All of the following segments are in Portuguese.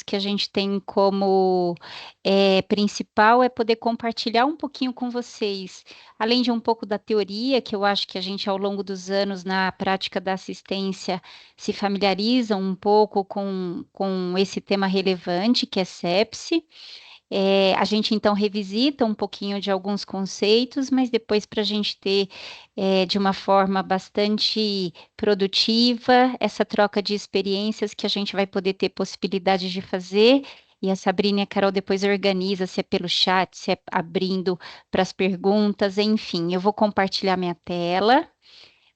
que a gente tem como principal é poder compartilhar um pouquinho com vocês, além de um pouco da teoria, que eu acho que a gente, ao longo dos anos, na prática da assistência, se familiariza um pouco com esse tema relevante, que é sepse. A gente então revisita um pouquinho de alguns conceitos, mas depois para a gente ter de uma forma bastante produtiva essa troca de experiências que a gente vai poder ter possibilidade de fazer. E a Sabrina e a Carol depois organiza, se é pelo chat, se é abrindo para as perguntas, enfim. Eu vou compartilhar minha tela.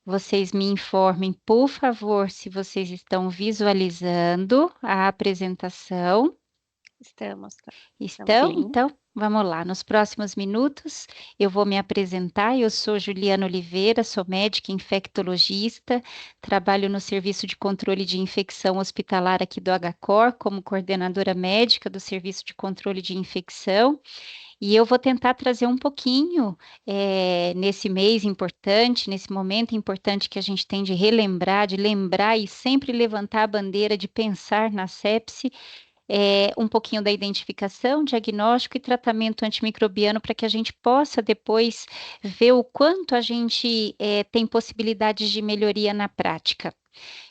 Vocês me informem, por favor, se vocês estão visualizando a apresentação. Estamos, estamos Estão? sim. Então, vamos lá. Nos próximos minutos, eu vou me apresentar. Eu sou Juliana Oliveira, sou médica infectologista, trabalho no Serviço de Controle de Infecção Hospitalar aqui do HCOR, como coordenadora médica do Serviço de Controle de Infecção. E eu vou tentar trazer um pouquinho, nesse mês importante, nesse momento importante que a gente tem de relembrar, de lembrar e sempre levantar a bandeira de pensar na sepse, um pouquinho da identificação, diagnóstico e tratamento antimicrobiano para que a gente possa depois ver o quanto a gente tem possibilidades de melhoria na prática.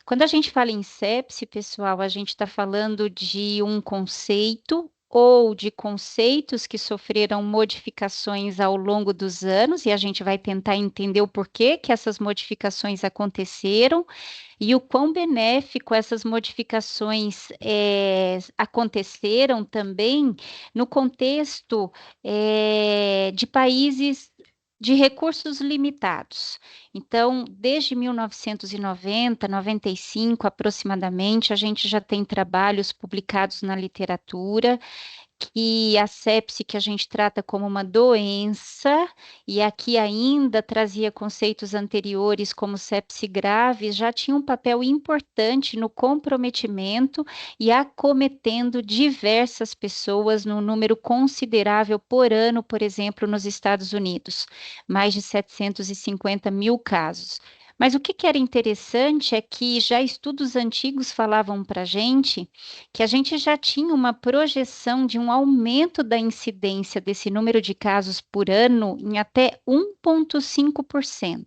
Quando a gente fala em sepse, pessoal, a gente está falando de um conceito ou de conceitos que sofreram modificações ao longo dos anos, e a gente vai tentar entender o porquê que essas modificações aconteceram e o quão benéfico essas modificações aconteceram também no contexto de países de recursos limitados. Então, desde 1990, 95 aproximadamente, a gente já tem trabalhos publicados na literatura que a sepse que a gente trata como uma doença, e aqui ainda trazia conceitos anteriores como sepse grave, já tinha um papel importante no comprometimento e acometendo diversas pessoas num número considerável por ano, por exemplo, nos Estados Unidos, mais de 750 mil casos. Mas o que era interessante é que já estudos antigos falavam para a gente que a gente já tinha uma projeção de um aumento da incidência desse número de casos por ano em até 1,5%,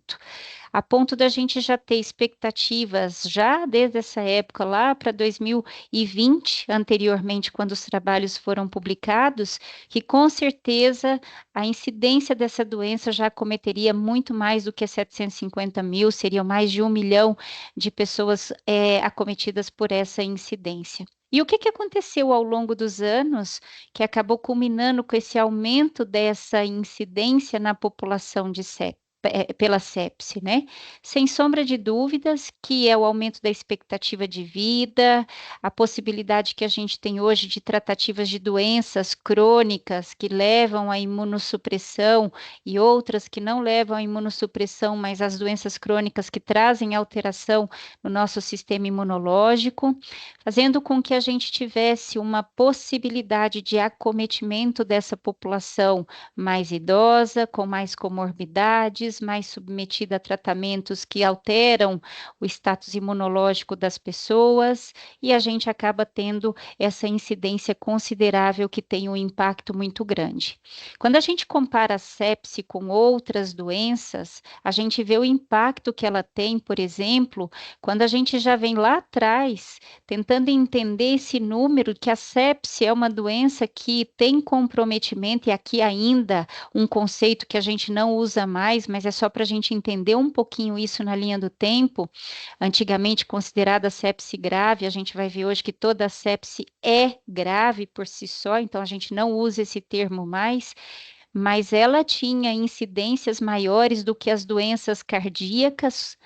a ponto da gente já ter expectativas, já desde essa época lá para 2020, anteriormente, quando os trabalhos foram publicados, que com certeza a incidência dessa doença já cometeria muito mais do que 750 mil, seriam mais de 1 milhão de pessoas acometidas por essa incidência. E o que aconteceu ao longo dos anos que acabou culminando com esse aumento dessa incidência na população de sepse? Pela sepse, né? Sem sombra de dúvidas, que é o aumento da expectativa de vida, a possibilidade que a gente tem hoje de tratativas de doenças crônicas que levam à imunossupressão e outras que não levam à imunossupressão, mas as doenças crônicas que trazem alteração no nosso sistema imunológico, fazendo com que a gente tivesse uma possibilidade de acometimento dessa população mais idosa, com mais comorbidades, mais submetida a tratamentos que alteram o status imunológico das pessoas, e a gente acaba tendo essa incidência considerável que tem um impacto muito grande. Quando a gente compara a sepse com outras doenças, a gente vê o impacto que ela tem, por exemplo, quando a gente já vem lá atrás tentando entender esse número, que a sepse é uma doença que tem comprometimento, e aqui ainda um conceito que a gente não usa mais, mas é só para a gente entender um pouquinho isso na linha do tempo. Antigamente considerada sepse grave, a gente vai ver hoje que toda sepse é grave por si só, então a gente não usa esse termo mais, mas ela tinha incidências maiores do que as doenças cardíacas,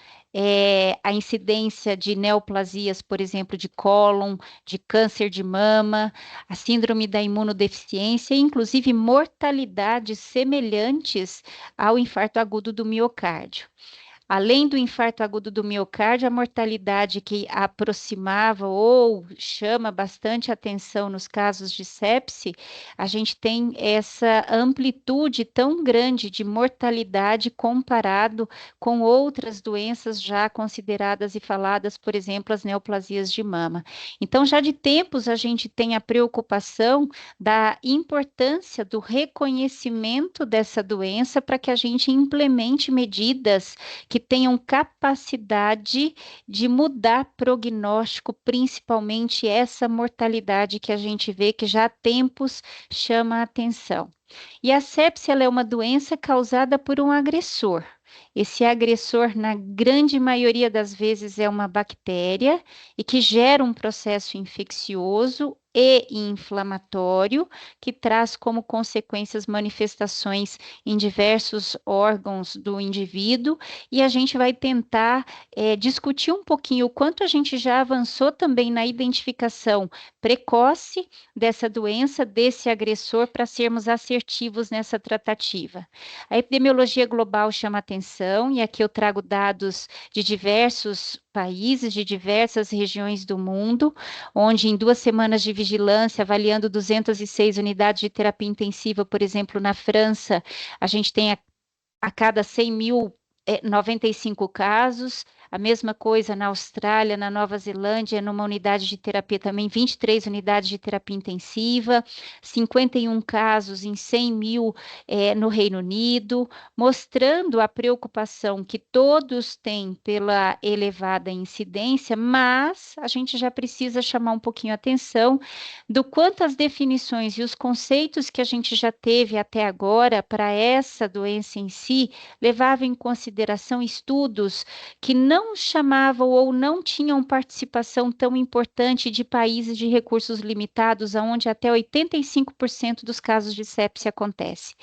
a incidência de neoplasias, por exemplo, de cólon, de câncer de mama, a síndrome da imunodeficiência, e inclusive mortalidades semelhantes ao infarto agudo do miocárdio. Além do infarto agudo do miocárdio, a mortalidade que aproximava ou chama bastante atenção nos casos de sepse, a gente tem essa amplitude tão grande de mortalidade comparado com outras doenças já consideradas e faladas, por exemplo, as neoplasias de mama. Então, já de tempos a gente tem a preocupação da importância do reconhecimento dessa doença para que a gente implemente medidas que tenham capacidade de mudar prognóstico, principalmente essa mortalidade que a gente vê que já há tempos chama a atenção. E a sepse, ela é uma doença causada por um agressor. Esse agressor, na grande maioria das vezes, é uma bactéria e que gera um processo infeccioso e inflamatório, que traz como consequências manifestações em diversos órgãos do indivíduo, e a gente vai tentar discutir um pouquinho o quanto a gente já avançou também na identificação precoce dessa doença, desse agressor, para sermos assertivos nessa tratativa. A epidemiologia global chama atenção, e aqui eu trago dados de diversos países, de diversas regiões do mundo, onde em 2 semanas de vigilância, avaliando 206 unidades de terapia intensiva, por exemplo, na França, a gente tem a cada 100 mil 95 casos, a mesma coisa na Austrália, na Nova Zelândia, numa unidade de terapia também, 23 unidades de terapia intensiva, 51 casos em 100 mil no Reino Unido, mostrando a preocupação que todos têm pela elevada incidência, mas a gente já precisa chamar um pouquinho a atenção do quanto as definições e os conceitos que a gente já teve até agora para essa doença em si levavam em consideração estudos que não chamavam ou não tinham participação tão importante de países de recursos limitados, onde até 85% dos casos de sepse acontece.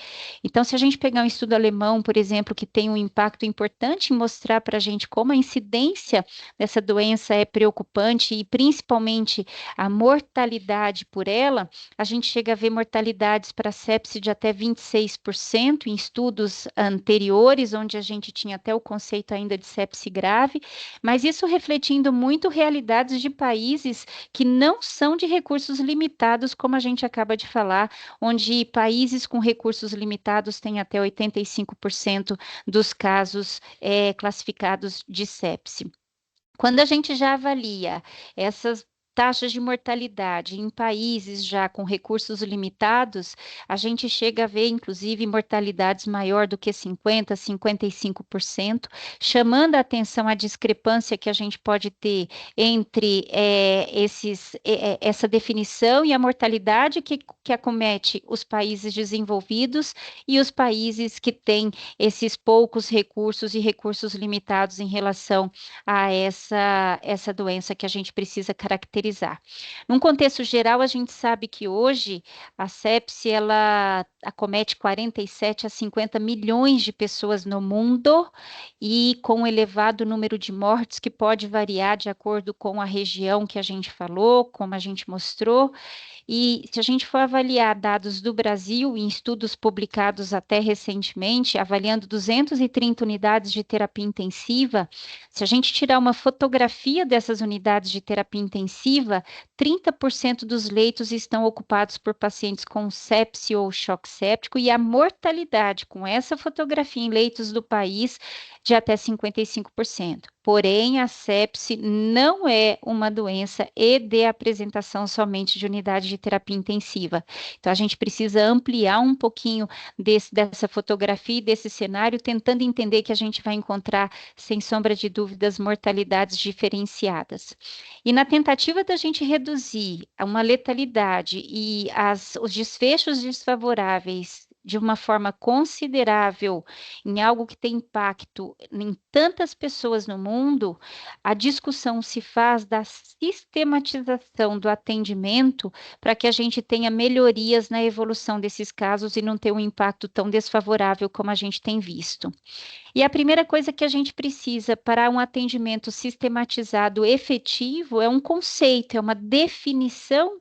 Então, se a gente pegar um estudo alemão, por exemplo, que tem um impacto importante em mostrar para a gente como a incidência dessa doença é preocupante e principalmente a mortalidade por ela, a gente chega a ver mortalidades para sepse de até 26% em estudos anteriores, onde a gente tinha até o conceito ainda de sepse grave, mas isso refletindo muito realidades de países que não são de recursos limitados, como a gente acaba de falar, onde países com recursos limitados têm até 85% dos casos classificados de sepse. Quando a gente já avalia essas taxas de mortalidade em países já com recursos limitados, a gente chega a ver, inclusive, mortalidades maior do que 50%, 55%, chamando a atenção a discrepância que a gente pode ter entre essa definição e a mortalidade que acomete os países desenvolvidos e os países que têm esses poucos recursos e recursos limitados em relação a essa doença que a gente precisa caracterizar. Num contexto geral, a gente sabe que hoje a sepse ela acomete 47 a 50 milhões de pessoas no mundo e com um elevado número de mortes que pode variar de acordo com a região que a gente falou, como a gente mostrou. E se a gente for avaliar dados do Brasil em estudos publicados até recentemente, avaliando 230 unidades de terapia intensiva, se a gente tirar uma fotografia dessas unidades de terapia intensiva, 30% dos leitos estão ocupados por pacientes com sepse ou choque séptico e a mortalidade com essa fotografia em leitos do país de até 55%. Porém, a sepse não é uma doença e de apresentação somente de unidade de terapia intensiva. Então, a gente precisa ampliar um pouquinho dessa fotografia e desse cenário, tentando entender que a gente vai encontrar, sem sombra de dúvidas, mortalidades diferenciadas. E na tentativa da gente reduzir uma letalidade e os desfechos desfavoráveis de uma forma considerável em algo que tem impacto em tantas pessoas no mundo, a discussão se faz da sistematização do atendimento para que a gente tenha melhorias na evolução desses casos e não ter um impacto tão desfavorável como a gente tem visto. E a primeira coisa que a gente precisa para um atendimento sistematizado efetivo é um conceito, é uma definição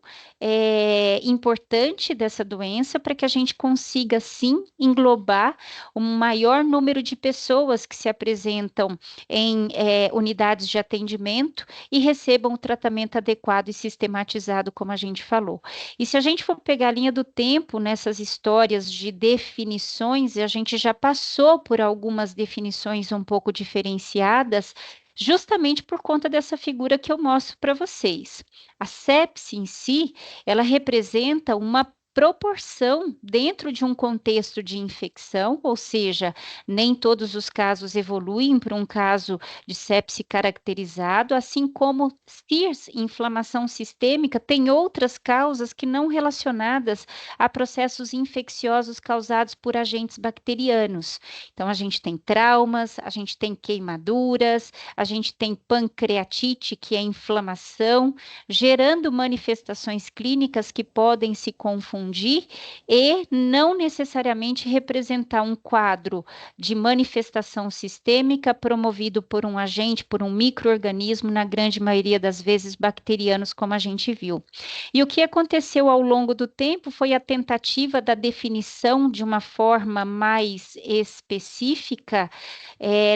importante dessa doença para que a gente consiga consiga, sim, englobar um maior número de pessoas que se apresentam em unidades de atendimento e recebam o tratamento adequado e sistematizado, como a gente falou. E se a gente for pegar a linha do tempo nessas histórias de definições, a gente já passou por algumas definições um pouco diferenciadas, justamente por conta dessa figura que eu mostro para vocês. A sepse em si, ela representa uma proporção dentro de um contexto de infecção, ou seja, nem todos os casos evoluem para um caso de sepse caracterizado, assim como CIRS, inflamação sistêmica, tem outras causas que não relacionadas a processos infecciosos causados por agentes bacterianos. Então, a gente tem traumas, a gente tem queimaduras, a gente tem pancreatite, que é inflamação, gerando manifestações clínicas que podem se confundir e não necessariamente representar um quadro de manifestação sistêmica promovido por um agente, por um micro-organismo, na grande maioria das vezes bacterianos, como a gente viu. E o que aconteceu ao longo do tempo foi a tentativa da definição de uma forma mais específica,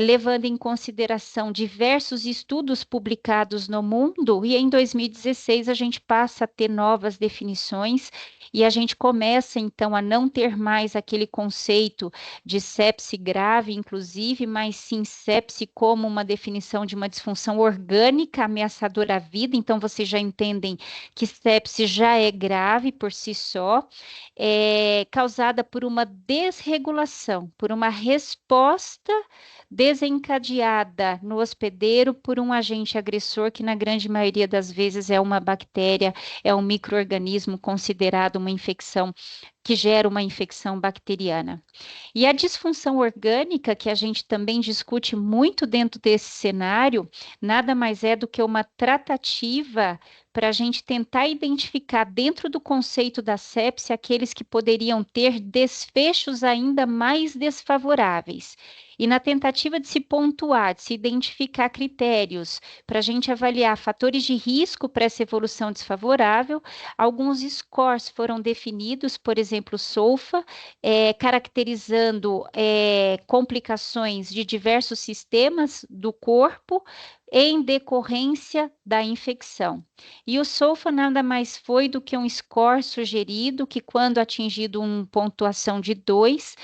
levando em consideração diversos estudos publicados no mundo, e em 2016 a gente passa a ter novas definições e a gente começa então a não ter mais aquele conceito de sepse grave, inclusive, mas sim sepse como uma definição de uma disfunção orgânica ameaçadora à vida. Então, vocês já entendem que sepse já é grave por si só, causada por uma desregulação, por uma resposta desencadeada no hospedeiro por um agente agressor, que na grande maioria das vezes é uma bactéria, é um micro-organismo considerado uma infecção, que gera uma infecção bacteriana. E a disfunção orgânica, que a gente também discute muito dentro desse cenário, nada mais é do que uma tratativa para a gente tentar identificar dentro do conceito da sepse aqueles que poderiam ter desfechos ainda mais desfavoráveis. E na tentativa de se pontuar, de se identificar critérios para a gente avaliar fatores de risco para essa evolução desfavorável, alguns scores foram definidos, por exemplo, SOFA, caracterizando complicações de diversos sistemas do corpo em decorrência da infecção. E o SOFA nada mais foi do que um score sugerido que, quando atingido uma pontuação de 2,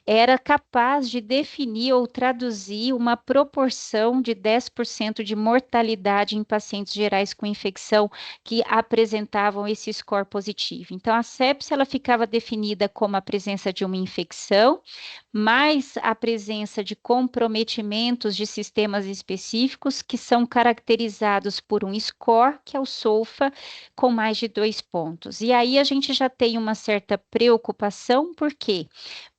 era capaz de definir ou traduzir uma proporção de 10% de mortalidade em pacientes gerais com infecção que apresentavam esse score positivo. Então, a sepse ela ficava definida como a presença de uma infecção, mais a presença de comprometimentos de sistemas específicos que são caracterizados por um score, que é o SOFA, com mais de 2 pontos. E aí a gente já tem uma certa preocupação, por quê?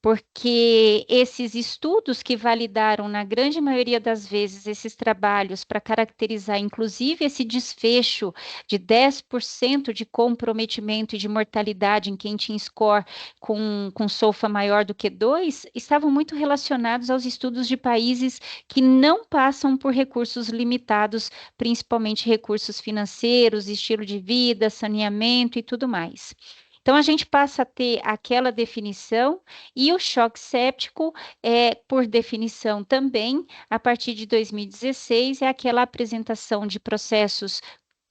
Porque esses estudos que validaram, na grande maioria das vezes, esses trabalhos para caracterizar, inclusive, esse desfecho de 10% de comprometimento e de mortalidade em quem tinha score com SOFA maior do que 2, estavam muito relacionados aos estudos de países que não passam por recursos limitados, principalmente recursos financeiros, estilo de vida, saneamento e tudo mais. Então, a gente passa a ter aquela definição, e o choque séptico por definição também, a partir de 2016, é aquela apresentação de processos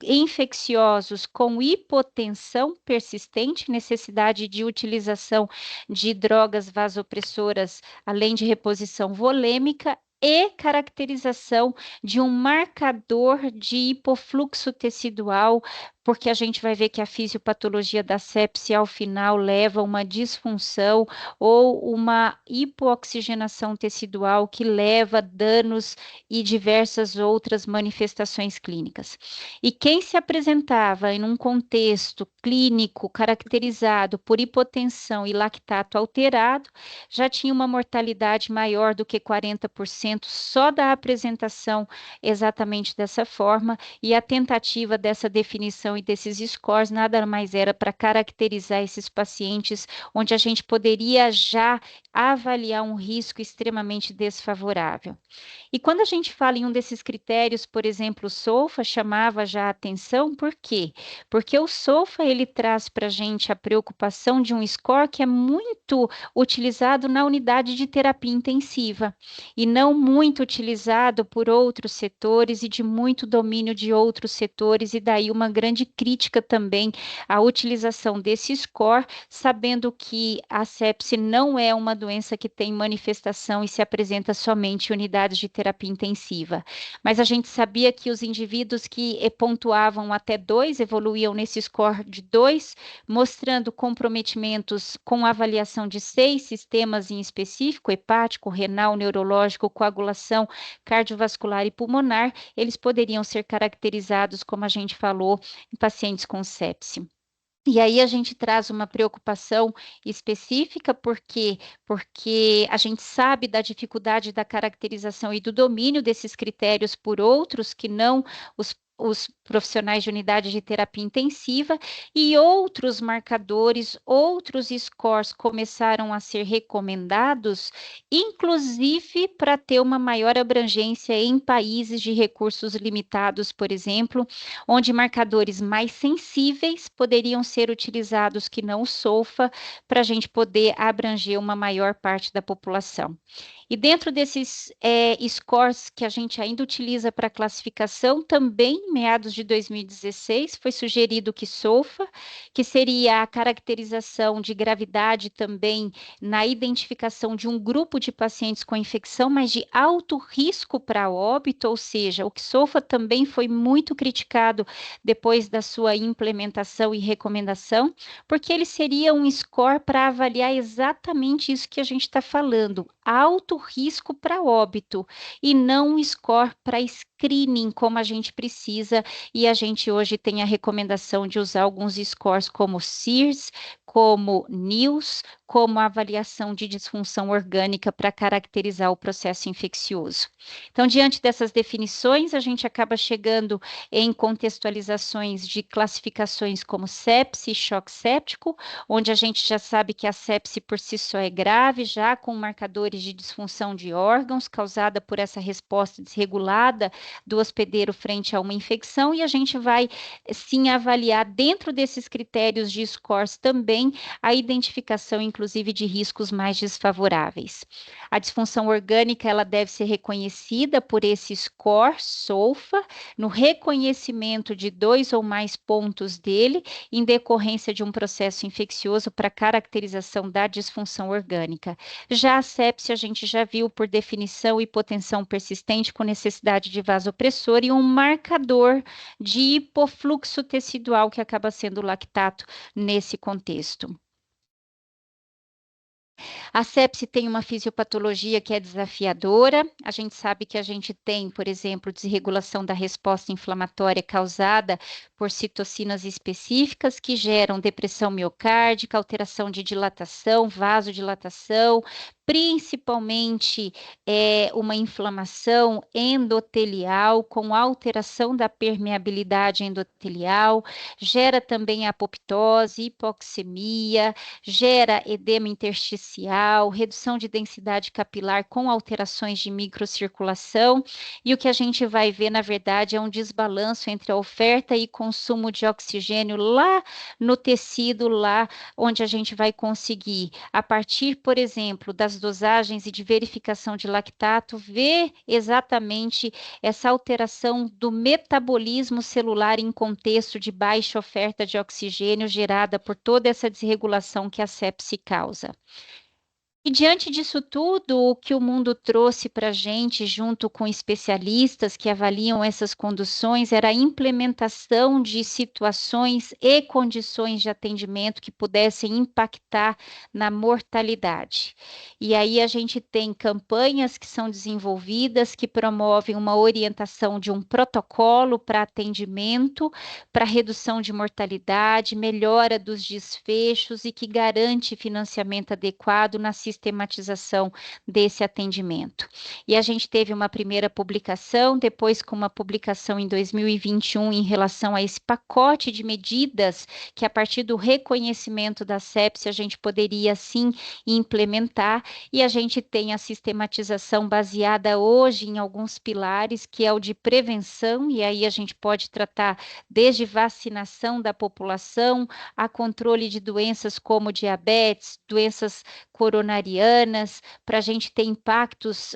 infecciosos com hipotensão persistente, necessidade de utilização de drogas vasopressoras, além de reposição volêmica, e caracterização de um marcador de hipofluxo tecidual, porque a gente vai ver que a fisiopatologia da sepse, ao final, leva a uma disfunção ou uma hipooxigenação tecidual que leva a danos e diversas outras manifestações clínicas. E quem se apresentava em um contexto clínico caracterizado por hipotensão e lactato alterado, já tinha uma mortalidade maior do que 40% só da apresentação exatamente dessa forma, e a tentativa dessa definição classificação e desses scores nada mais era para caracterizar esses pacientes onde a gente poderia já avaliar um risco extremamente desfavorável. E quando a gente fala em um desses critérios, por exemplo, o SOFA chamava já a atenção, por quê? Porque o SOFA ele traz para a gente a preocupação de um score que é muito utilizado na unidade de terapia intensiva e não muito utilizado por outros setores e de muito domínio de outros setores, e daí uma grande crítica também à utilização desse score, sabendo que a sepse não é uma doença que tem manifestação e se apresenta somente em unidades de terapia intensiva. Mas a gente sabia que os indivíduos que pontuavam até 2 evoluíam nesse score de 2, mostrando comprometimentos com avaliação de 6 sistemas em específico, hepático, renal, neurológico, coagulação, cardiovascular e pulmonar, eles poderiam ser caracterizados, como a gente falou, em pacientes com sepse. E aí a gente traz uma preocupação específica, porque a gente sabe da dificuldade da caracterização e do domínio desses critérios por outros que não os profissionais de unidade de terapia intensiva, e outros marcadores, outros scores começaram a ser recomendados, inclusive para ter uma maior abrangência em países de recursos limitados, por exemplo, onde marcadores mais sensíveis poderiam ser utilizados que não o SOFA, para a gente poder abranger uma maior parte da população. E dentro desses scores que a gente ainda utiliza para classificação, também em meados de 2016, foi sugerido que SOFA, que seria a caracterização de gravidade também na identificação de um grupo de pacientes com infecção, mas de alto risco para óbito, ou seja, o que SOFA também foi muito criticado depois da sua implementação e recomendação, porque ele seria um score para avaliar exatamente isso que a gente está falando, alto risco para óbito, e não um score para screening, como a gente precisa, e a gente hoje tem a recomendação de usar alguns scores como SIRS, como NILS, como a avaliação de disfunção orgânica para caracterizar o processo infeccioso. Então, diante dessas definições, a gente acaba chegando em contextualizações de classificações como sepse e choque séptico, onde a gente já sabe que a sepse por si só é grave, já com marcadores de disfunção de órgãos causada por essa resposta desregulada do hospedeiro frente a uma infecção, e a gente vai sim avaliar dentro desses critérios de scores também a identificação, inclusive, de riscos mais desfavoráveis. A disfunção orgânica ela deve ser reconhecida por esse score SOFA, no reconhecimento de 2 ou mais pontos dele, em decorrência de um processo infeccioso para caracterização da disfunção orgânica. Já a sepse, a gente já viu por definição hipotensão persistente com necessidade de vasopressor e um marcador de hipofluxo tecidual que acaba sendo o lactato nesse contexto. A sepse tem uma fisiopatologia que é desafiadora. A gente sabe que a gente tem, por exemplo, desregulação da resposta inflamatória causada por citocinas específicas que geram depressão miocárdica, alteração de dilatação, vasodilatação, principalmente uma inflamação endotelial com alteração da permeabilidade endotelial, gera também apoptose, hipoxemia, gera edema intersticial, redução de densidade capilar com alterações de microcirculação, e o que a gente vai ver, na verdade, é um desbalanço entre a oferta e consumo de oxigênio lá no tecido, lá onde a gente vai conseguir, a partir, por exemplo, das dosagens e de verificação de lactato, ver exatamente essa alteração do metabolismo celular em contexto de baixa oferta de oxigênio gerada por toda essa desregulação que a sepse causa. E diante disso tudo, o que o mundo trouxe para a gente, junto com especialistas que avaliam essas conduções, era a implementação de situações e condições de atendimento que pudessem impactar na mortalidade. E aí a gente tem campanhas que são desenvolvidas, que promovem uma orientação de um protocolo para atendimento, para redução de mortalidade, melhora dos desfechos e que garante financiamento adequado na assistência sistematização desse atendimento. E a gente teve uma primeira publicação, depois com uma publicação em 2021 em relação a esse pacote de medidas que a partir do reconhecimento da sepse a gente poderia sim implementar, e a gente tem a sistematização baseada hoje em alguns pilares, que é o de prevenção, e aí a gente pode tratar desde vacinação da população, a controle de doenças como diabetes, doenças coronarianas, para a gente ter impactos,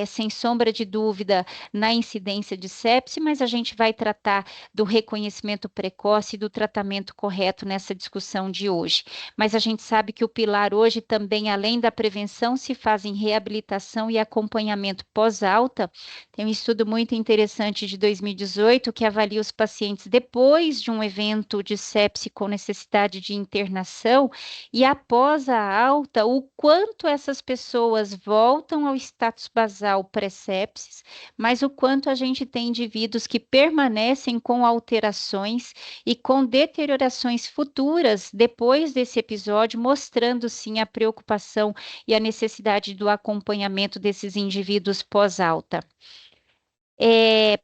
sem sombra de dúvida, na incidência de sepse, mas a gente vai tratar do reconhecimento precoce e do tratamento correto nessa discussão de hoje. Mas a gente sabe que o pilar hoje também, além da prevenção, se faz em reabilitação e acompanhamento pós-alta. Tem um estudo muito interessante de 2018 que avalia os pacientes depois de um evento de sepse com necessidade de internação e após a alta, o quanto essas pessoas voltam ao status basal pré-sepsis, mas o quanto a gente tem indivíduos que permanecem com alterações e com deteriorações futuras depois desse episódio, mostrando sim a preocupação e a necessidade do acompanhamento desses indivíduos pós-alta.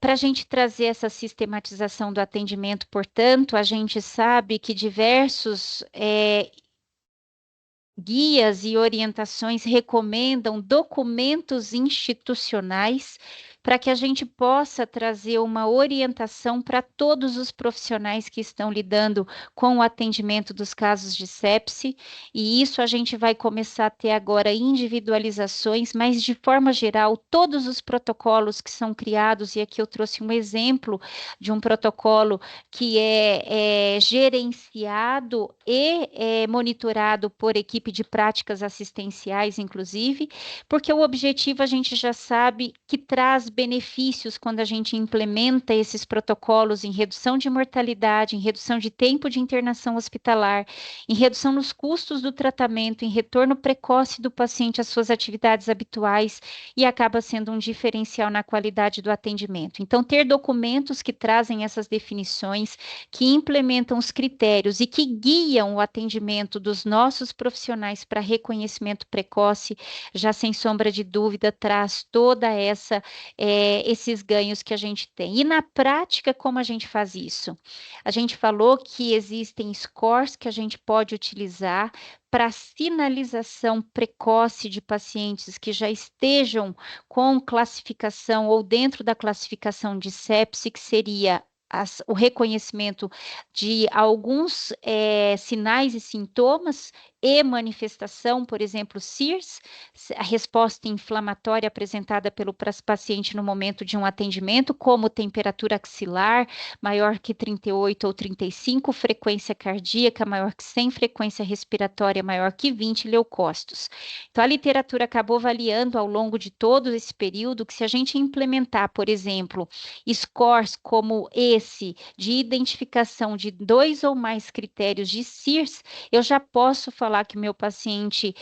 Para a gente trazer essa sistematização do atendimento, portanto, a gente sabe que diversos guias e orientações recomendam documentos institucionais para que a gente possa trazer uma orientação para todos os profissionais que estão lidando com o atendimento dos casos de sepse, e isso a gente vai começar a ter agora individualizações, mas de forma geral, todos os protocolos que são criados, e aqui eu trouxe um exemplo de um protocolo que é gerenciado e monitorado por equipe de práticas assistenciais, inclusive, porque o objetivo a gente já sabe que traz benefícios quando a gente implementa esses protocolos em redução de mortalidade, em redução de tempo de internação hospitalar, em redução nos custos do tratamento, em retorno precoce do paciente às suas atividades habituais, e acaba sendo um diferencial na qualidade do atendimento. Então, ter documentos que trazem essas definições, que implementam os critérios e que guiam o atendimento dos nossos profissionais para reconhecimento precoce, já sem sombra de dúvida, traz toda esses ganhos que a gente tem. E na prática, como a gente faz isso? A gente falou que existem scores que a gente pode utilizar para sinalização precoce de pacientes que já estejam com classificação ou dentro da classificação de sepse, que seria o reconhecimento de alguns sinais e sintomas e manifestação, por exemplo, CIRS, a resposta inflamatória apresentada pelo paciente no momento de um atendimento, como temperatura axilar maior que 38 ou 35, frequência cardíaca maior que 100, frequência respiratória maior que 20, leucócitos. Então, a literatura acabou avaliando ao longo de todo esse período que se a gente implementar, por exemplo, scores como esse, de identificação de 2 ou mais critérios de CIRS, eu já posso falar que o meu paciente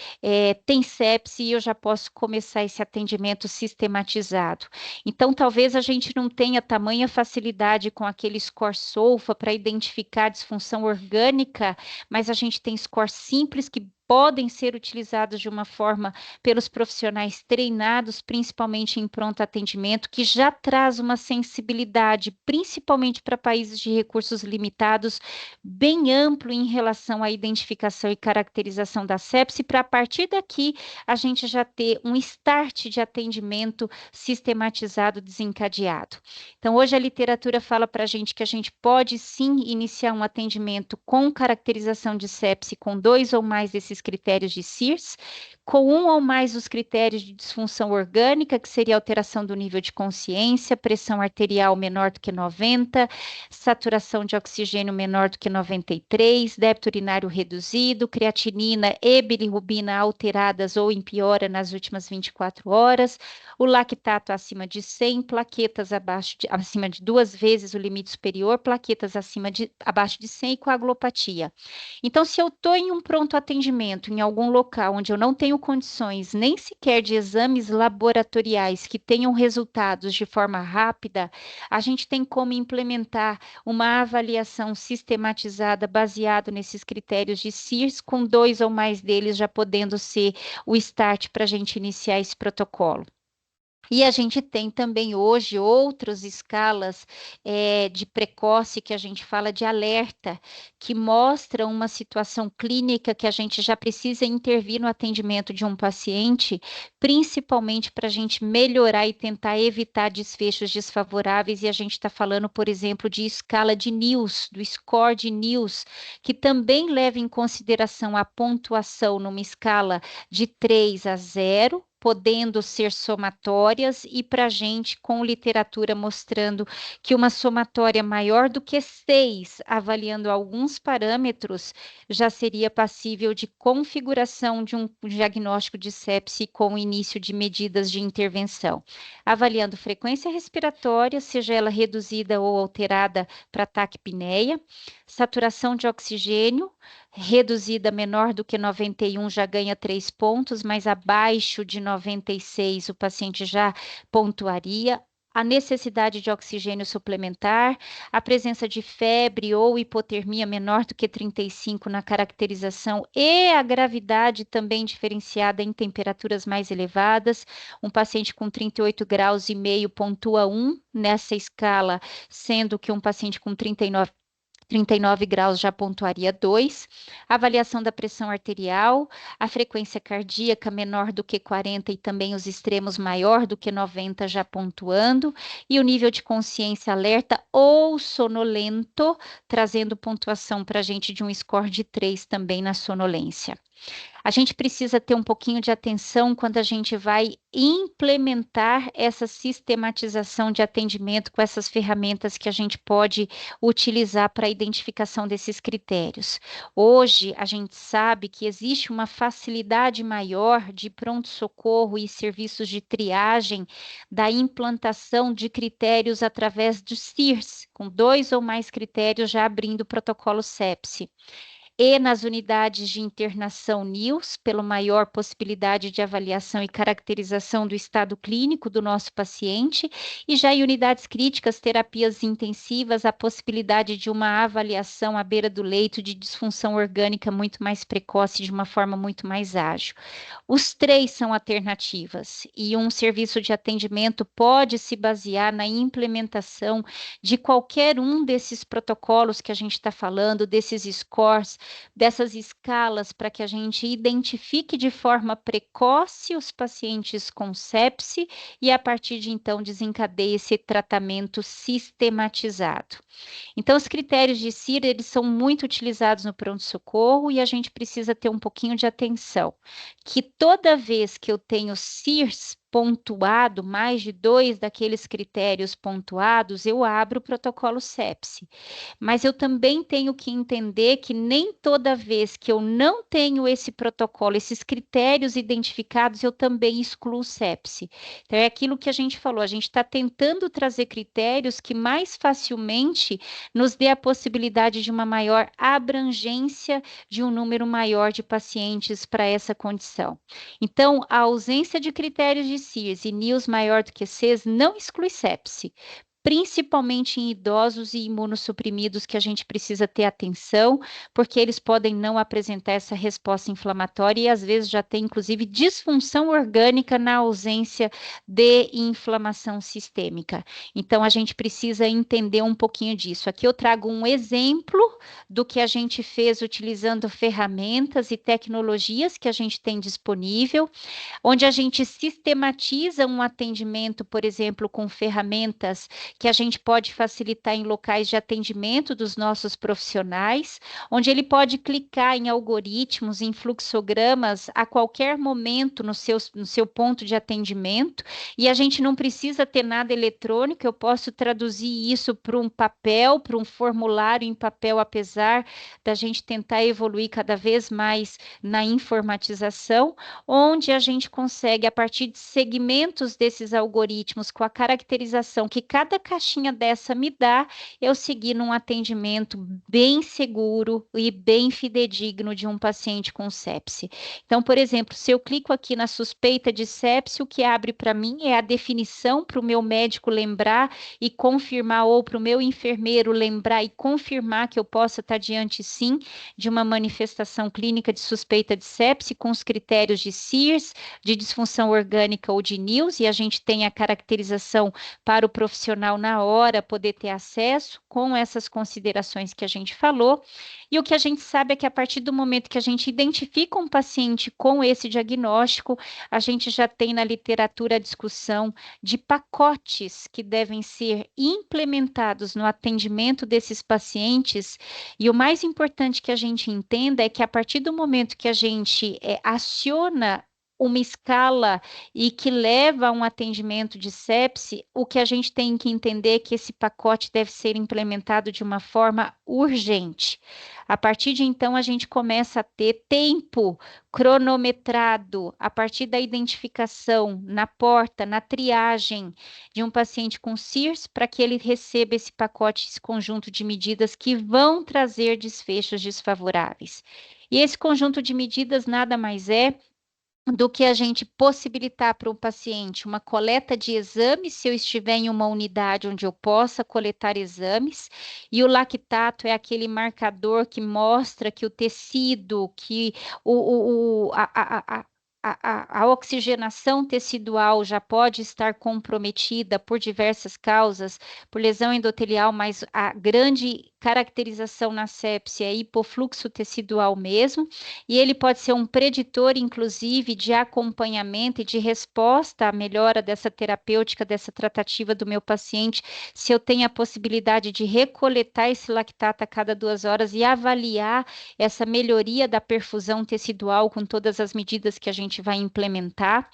tem sepse e eu já posso começar esse atendimento sistematizado. Então, talvez a gente não tenha tamanha facilidade com aquele score SOFA para identificar disfunção orgânica, mas a gente tem scores simples que podem ser utilizados de uma forma pelos profissionais treinados, principalmente em pronto atendimento, que já traz uma sensibilidade, principalmente para países de recursos limitados, bem amplo em relação à identificação e caracterização da sepse, para a partir daqui a gente já ter um start de atendimento sistematizado, desencadeado. Então, hoje a literatura fala para a gente que a gente pode sim iniciar um atendimento com caracterização de sepse com 2 ou mais desses critérios de CIRS, com 1 ou mais os critérios de disfunção orgânica, que seria alteração do nível de consciência, pressão arterial menor do que 90, saturação de oxigênio menor do que 93, débito urinário reduzido, creatinina e bilirrubina alteradas ou em piora nas últimas 24 horas, o lactato acima de 100, plaquetas acima de 2 vezes o limite superior, plaquetas abaixo de 100 e coagulopatia. Então, se eu estou em um pronto atendimento, em algum local onde eu não tenho tenho condições nem sequer de exames laboratoriais que tenham resultados de forma rápida, a gente tem como implementar uma avaliação sistematizada baseado nesses critérios de CIRS, com 2 ou mais deles já podendo ser o start para a gente iniciar esse protocolo. E a gente tem também hoje outras escalas de precoce, que a gente fala de alerta, que mostram uma situação clínica que a gente já precisa intervir no atendimento de um paciente, principalmente para a gente melhorar e tentar evitar desfechos desfavoráveis. E a gente está falando, por exemplo, de escala de NILS, do score de NILS, que também leva em consideração a pontuação numa escala de 3 a 0, podendo ser somatórias, e para a gente, com literatura mostrando que uma somatória maior do que 6, avaliando alguns parâmetros, já seria passível de configuração de um diagnóstico de sepse com o início de medidas de intervenção. Avaliando frequência respiratória, seja ela reduzida ou alterada para taquipneia, saturação de oxigênio, reduzida menor do que 91 já ganha 3 pontos, mas abaixo de 96 o paciente já pontuaria. A necessidade de oxigênio suplementar, a presença de febre ou hipotermia menor do que 35 na caracterização e a gravidade também diferenciada em temperaturas mais elevadas. Um paciente com 38 graus e meio pontua 1 nessa escala, sendo que um paciente com 39 graus já pontuaria 2, avaliação da pressão arterial, a frequência cardíaca menor do que 40 e também os extremos maior do que 90 já pontuando, e o nível de consciência alerta ou sonolento, trazendo pontuação para a gente de um score de 3 também na sonolência. A gente precisa ter um pouquinho de atenção quando a gente vai implementar essa sistematização de atendimento com essas ferramentas que a gente pode utilizar para a identificação desses critérios. Hoje, a gente sabe que existe uma facilidade maior de pronto-socorro e serviços de triagem da implantação de critérios através do CIRS, com 2 ou mais critérios já abrindo o protocolo sepse. E nas unidades de internação NILS, pela maior possibilidade de avaliação e caracterização do estado clínico do nosso paciente, e já em unidades críticas, terapias intensivas, a possibilidade de uma avaliação à beira do leito de disfunção orgânica muito mais precoce, de uma forma muito mais ágil. Os 3 são alternativas, e um serviço de atendimento pode se basear na implementação de qualquer um desses protocolos que a gente está falando, desses scores, dessas escalas, para que a gente identifique de forma precoce os pacientes com sepse e, a partir de então, desencadeie esse tratamento sistematizado. Então, os critérios de CIR, eles são muito utilizados no pronto-socorro e a gente precisa ter um pouquinho de atenção, que toda vez que eu tenho CIRS pontuado, mais de 2 daqueles critérios pontuados, eu abro o protocolo sepse. Mas eu também tenho que entender que nem toda vez que eu não tenho esse protocolo, esses critérios identificados, eu também excluo sepse. Então, é aquilo que a gente falou, a gente está tentando trazer critérios que mais facilmente nos dê a possibilidade de uma maior abrangência de um número maior de pacientes para essa condição. Então, a ausência de critérios de CIRS e NILS maior do que 6 não exclui sepse, principalmente em idosos e imunossuprimidos, que a gente precisa ter atenção, porque eles podem não apresentar essa resposta inflamatória e às vezes já tem, inclusive, disfunção orgânica na ausência de inflamação sistêmica. Então, a gente precisa entender um pouquinho disso. Aqui eu trago um exemplo do que a gente fez utilizando ferramentas e tecnologias que a gente tem disponível, onde a gente sistematiza um atendimento, por exemplo, com ferramentas que a gente pode facilitar em locais de atendimento dos nossos profissionais, onde ele pode clicar em algoritmos, em fluxogramas a qualquer momento no seu ponto de atendimento, e a gente não precisa ter nada eletrônico, eu posso traduzir isso para um papel, para um formulário em papel, apesar da gente tentar evoluir cada vez mais na informatização, onde a gente consegue, a partir de segmentos desses algoritmos, com a caracterização que cada caixinha dessa me dá, eu seguir num atendimento bem seguro e bem fidedigno de um paciente com sepse. Então, por exemplo, se eu clico aqui na suspeita de sepse, o que abre para mim é a definição para o meu médico lembrar e confirmar, ou para o meu enfermeiro lembrar e confirmar que eu possa estar diante, sim, de uma manifestação clínica de suspeita de sepse com os critérios de SIRS, de disfunção orgânica ou de NILS, e a gente tem a caracterização para o profissional na hora poder ter acesso com essas considerações que a gente falou. E o que a gente sabe é que a partir do momento que a gente identifica um paciente com esse diagnóstico, a gente já tem na literatura a discussão de pacotes que devem ser implementados no atendimento desses pacientes. E o mais importante que a gente entenda é que a partir do momento que a gente aciona uma escala e que leva a um atendimento de sepse, o que a gente tem que entender é que esse pacote deve ser implementado de uma forma urgente. A partir de então, a gente começa a ter tempo cronometrado a partir da identificação na porta, na triagem de um paciente com SIRS, para que ele receba esse pacote, esse conjunto de medidas que vão trazer desfechos desfavoráveis. E esse conjunto de medidas nada mais é do que a gente possibilitar para o paciente uma coleta de exames, se eu estiver em uma unidade onde eu possa coletar exames, e o lactato é aquele marcador que mostra que o tecido, que a oxigenação tecidual já pode estar comprometida por diversas causas, por lesão endotelial, mas a grande caracterização na sepse é hipofluxo tecidual mesmo, e ele pode ser um preditor, inclusive, de acompanhamento e de resposta à melhora dessa terapêutica, dessa tratativa do meu paciente, se eu tenho a possibilidade de recoletar esse lactato a cada 2 horas e avaliar essa melhoria da perfusão tecidual com todas as medidas que a gente vai implementar.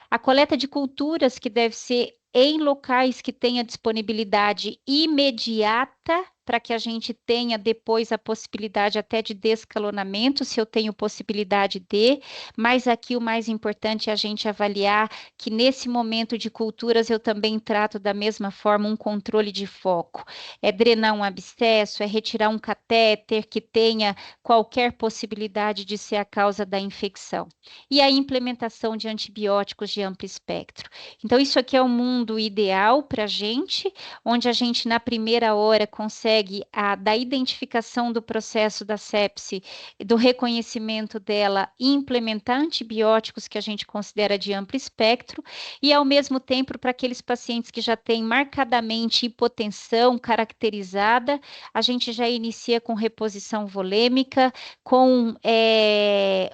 A coleta de culturas, que deve ser em locais que tenha disponibilidade imediata, para que a gente tenha depois a possibilidade até de descalonamento, se eu tenho possibilidade de, mas aqui o mais importante é a gente avaliar que nesse momento de culturas eu também trato da mesma forma um controle de foco. É drenar um abscesso, é retirar um catéter que tenha qualquer possibilidade de ser a causa da infecção. E a implementação de antibióticos de amplo espectro. Então, isso aqui é o mundo ideal para a gente, onde a gente na primeira hora consegue da identificação do processo da sepse, do reconhecimento dela, e implementar antibióticos que a gente considera de amplo espectro, e ao mesmo tempo, para aqueles pacientes que já têm marcadamente hipotensão caracterizada, a gente já inicia com reposição volêmica, com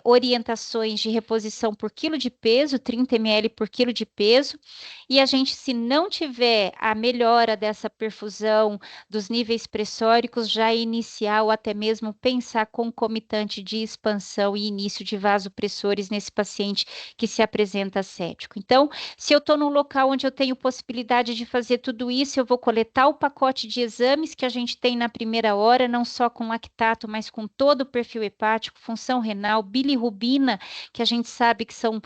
orientações de reposição por quilo de peso, 30 ml por quilo de peso, e a gente, se não tiver a melhora dessa perfusão dos níveis pressóricos, já iniciar ou até mesmo pensar concomitante de expansão e início de vasopressores nesse paciente que se apresenta cético. Então, se eu estou num local onde eu tenho possibilidade de fazer tudo isso, eu vou coletar o pacote de exames que a gente tem na primeira hora, não só com lactato, mas com todo o perfil hepático, função renal, bilirrubina, que a gente sabe que são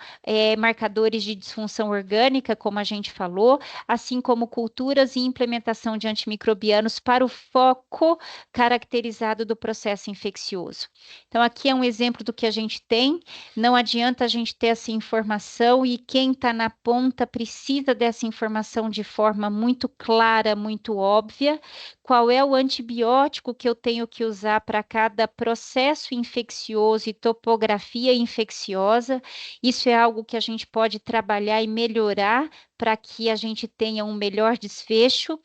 marcadores de disfunção orgânica, como a gente falou, assim como culturas e implementação de antimicrobianos para o foco caracterizado do processo infeccioso. Então, aqui é um exemplo do que a gente tem. Não adianta a gente ter essa informação, e quem está na ponta precisa dessa informação de forma muito clara, muito óbvia. Qual é o antibiótico que eu tenho que usar para cada processo infeccioso e topografia infecciosa? Isso é algo que a gente pode trabalhar e melhorar para que a gente tenha um melhor desfecho.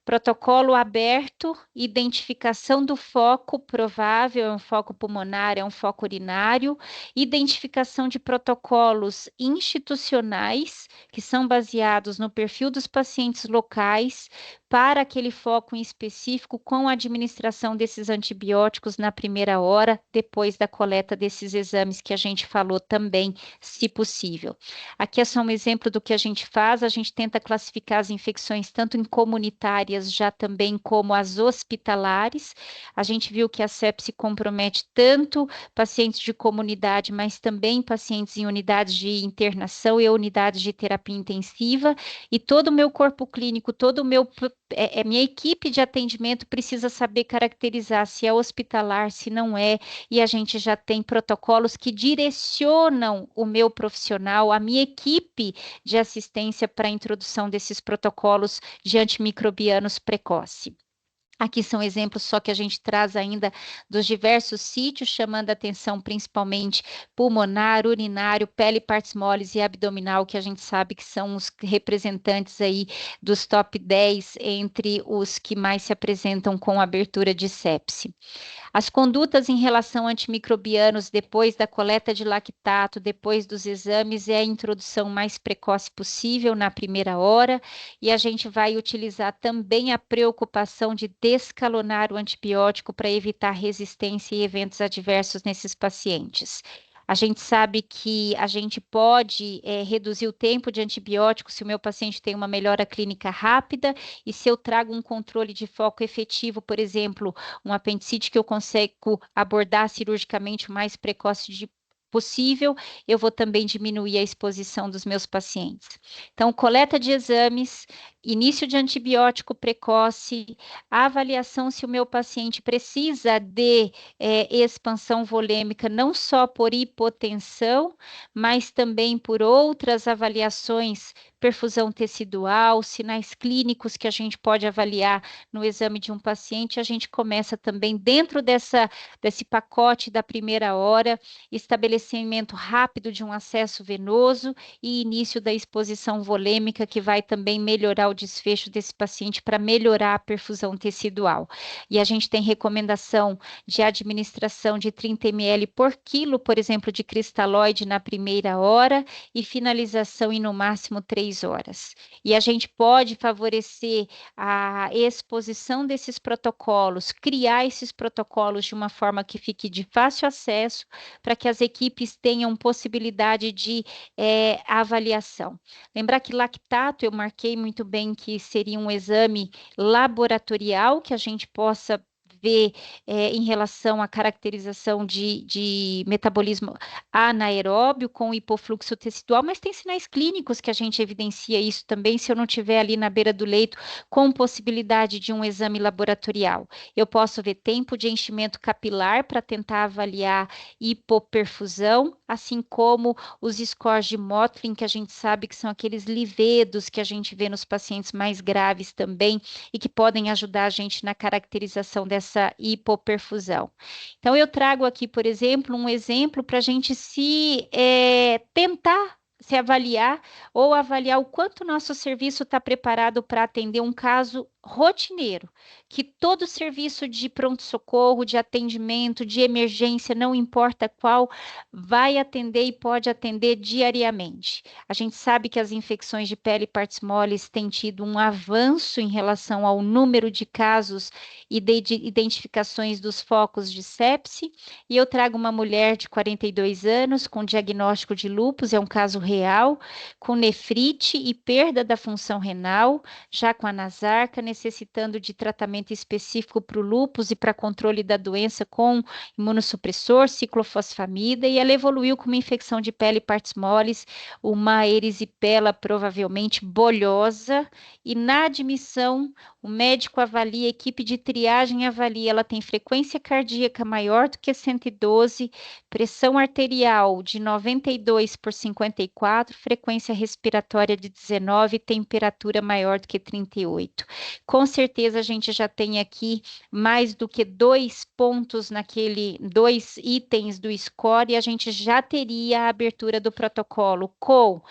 Protocolo aberto, identificação do foco provável, é um foco pulmonar, é um foco urinário, identificação de protocolos institucionais, que são baseados no perfil dos pacientes locais, para aquele foco em específico, com a administração desses antibióticos na primeira hora, depois da coleta desses exames que a gente falou também, se possível. Aqui é só um exemplo do que a gente faz. A gente tenta classificar as infecções tanto em comunitárias, já também, como as hospitalares. A gente viu que a sepse compromete tanto pacientes de comunidade, mas também pacientes em unidades de internação e unidades de terapia intensiva, e todo o meu corpo clínico, todo o meu minha equipe de atendimento precisa saber caracterizar se é hospitalar, se não é, e a gente já tem protocolos que direcionam o meu profissional, a minha equipe de assistência para a introdução desses protocolos de antimicrobianos precoce. Aqui são exemplos só que a gente traz ainda dos diversos sítios, chamando a atenção principalmente pulmonar, urinário, pele, partes moles e abdominal, que a gente sabe que são os representantes aí dos top 10 entre os que mais se apresentam com abertura de sepse. As condutas em relação a antimicrobianos depois da coleta de lactato, depois dos exames, é a introdução mais precoce possível na primeira hora, e a gente vai utilizar também a preocupação de descalonar o antibiótico para evitar resistência e eventos adversos nesses pacientes. A gente sabe que a gente pode reduzir o tempo de antibiótico se o meu paciente tem uma melhora clínica rápida e se eu trago um controle de foco efetivo, por exemplo, um apendicite que eu consigo abordar cirurgicamente o mais precoce possível, eu vou também diminuir a exposição dos meus pacientes. Então, coleta de exames, início de antibiótico precoce, a avaliação se o meu paciente precisa de expansão volêmica, não só por hipotensão, mas também por outras avaliações, perfusão tecidual, sinais clínicos que a gente pode avaliar no exame de um paciente. A gente começa também dentro desse pacote da primeira hora, estabelecimento rápido de um acesso venoso e início da exposição volêmica, que vai também melhorar o desfecho desse paciente para melhorar a perfusão tecidual. E a gente tem recomendação de administração de 30 ml por quilo, por exemplo, de cristalóide na primeira hora e finalização em no máximo 3 horas. E a gente pode favorecer a exposição desses protocolos, criar esses protocolos de uma forma que fique de fácil acesso, para que as equipes tenham possibilidade de avaliação. Lembrar que lactato, eu marquei muito bem que seria um exame laboratorial que a gente possa ver em relação à caracterização de metabolismo anaeróbio com hipofluxo tecidual, mas tem sinais clínicos que a gente evidencia isso também, se eu não estiver ali na beira do leito, com possibilidade de um exame laboratorial. Eu posso ver tempo de enchimento capilar para tentar avaliar hipoperfusão, assim como os scores de Mottling, que a gente sabe que são aqueles livedos que a gente vê nos pacientes mais graves também, e que podem ajudar a gente na caracterização dessa hipoperfusão. Então, eu trago aqui, por exemplo, um exemplo para a gente tentar se avaliar ou avaliar o quanto o nosso serviço está preparado para atender um caso rotineiro, que todo serviço de pronto-socorro, de atendimento, de emergência, não importa qual, vai atender e pode atender diariamente. A gente sabe que as infecções de pele e partes moles têm tido um avanço em relação ao número de casos e de identificações dos focos de sepse, e eu trago uma mulher de 42 anos com diagnóstico de lúpus, é um caso real, com nefrite e perda da função renal, já com a nasarca, necessitando de tratamento específico para o lúpus e para controle da doença com imunossupressor, ciclofosfamida, e ela evoluiu com uma infecção de pele e partes moles, uma erisipela provavelmente bolhosa, e na admissão o médico avalia, a equipe de triagem avalia, ela tem frequência cardíaca maior do que 112, pressão arterial de 92 por 54, frequência respiratória de 19, temperatura maior do que 38. Com certeza a gente já tem aqui mais do que 2 pontos dois itens do score, e a gente já teria a abertura do protocolo com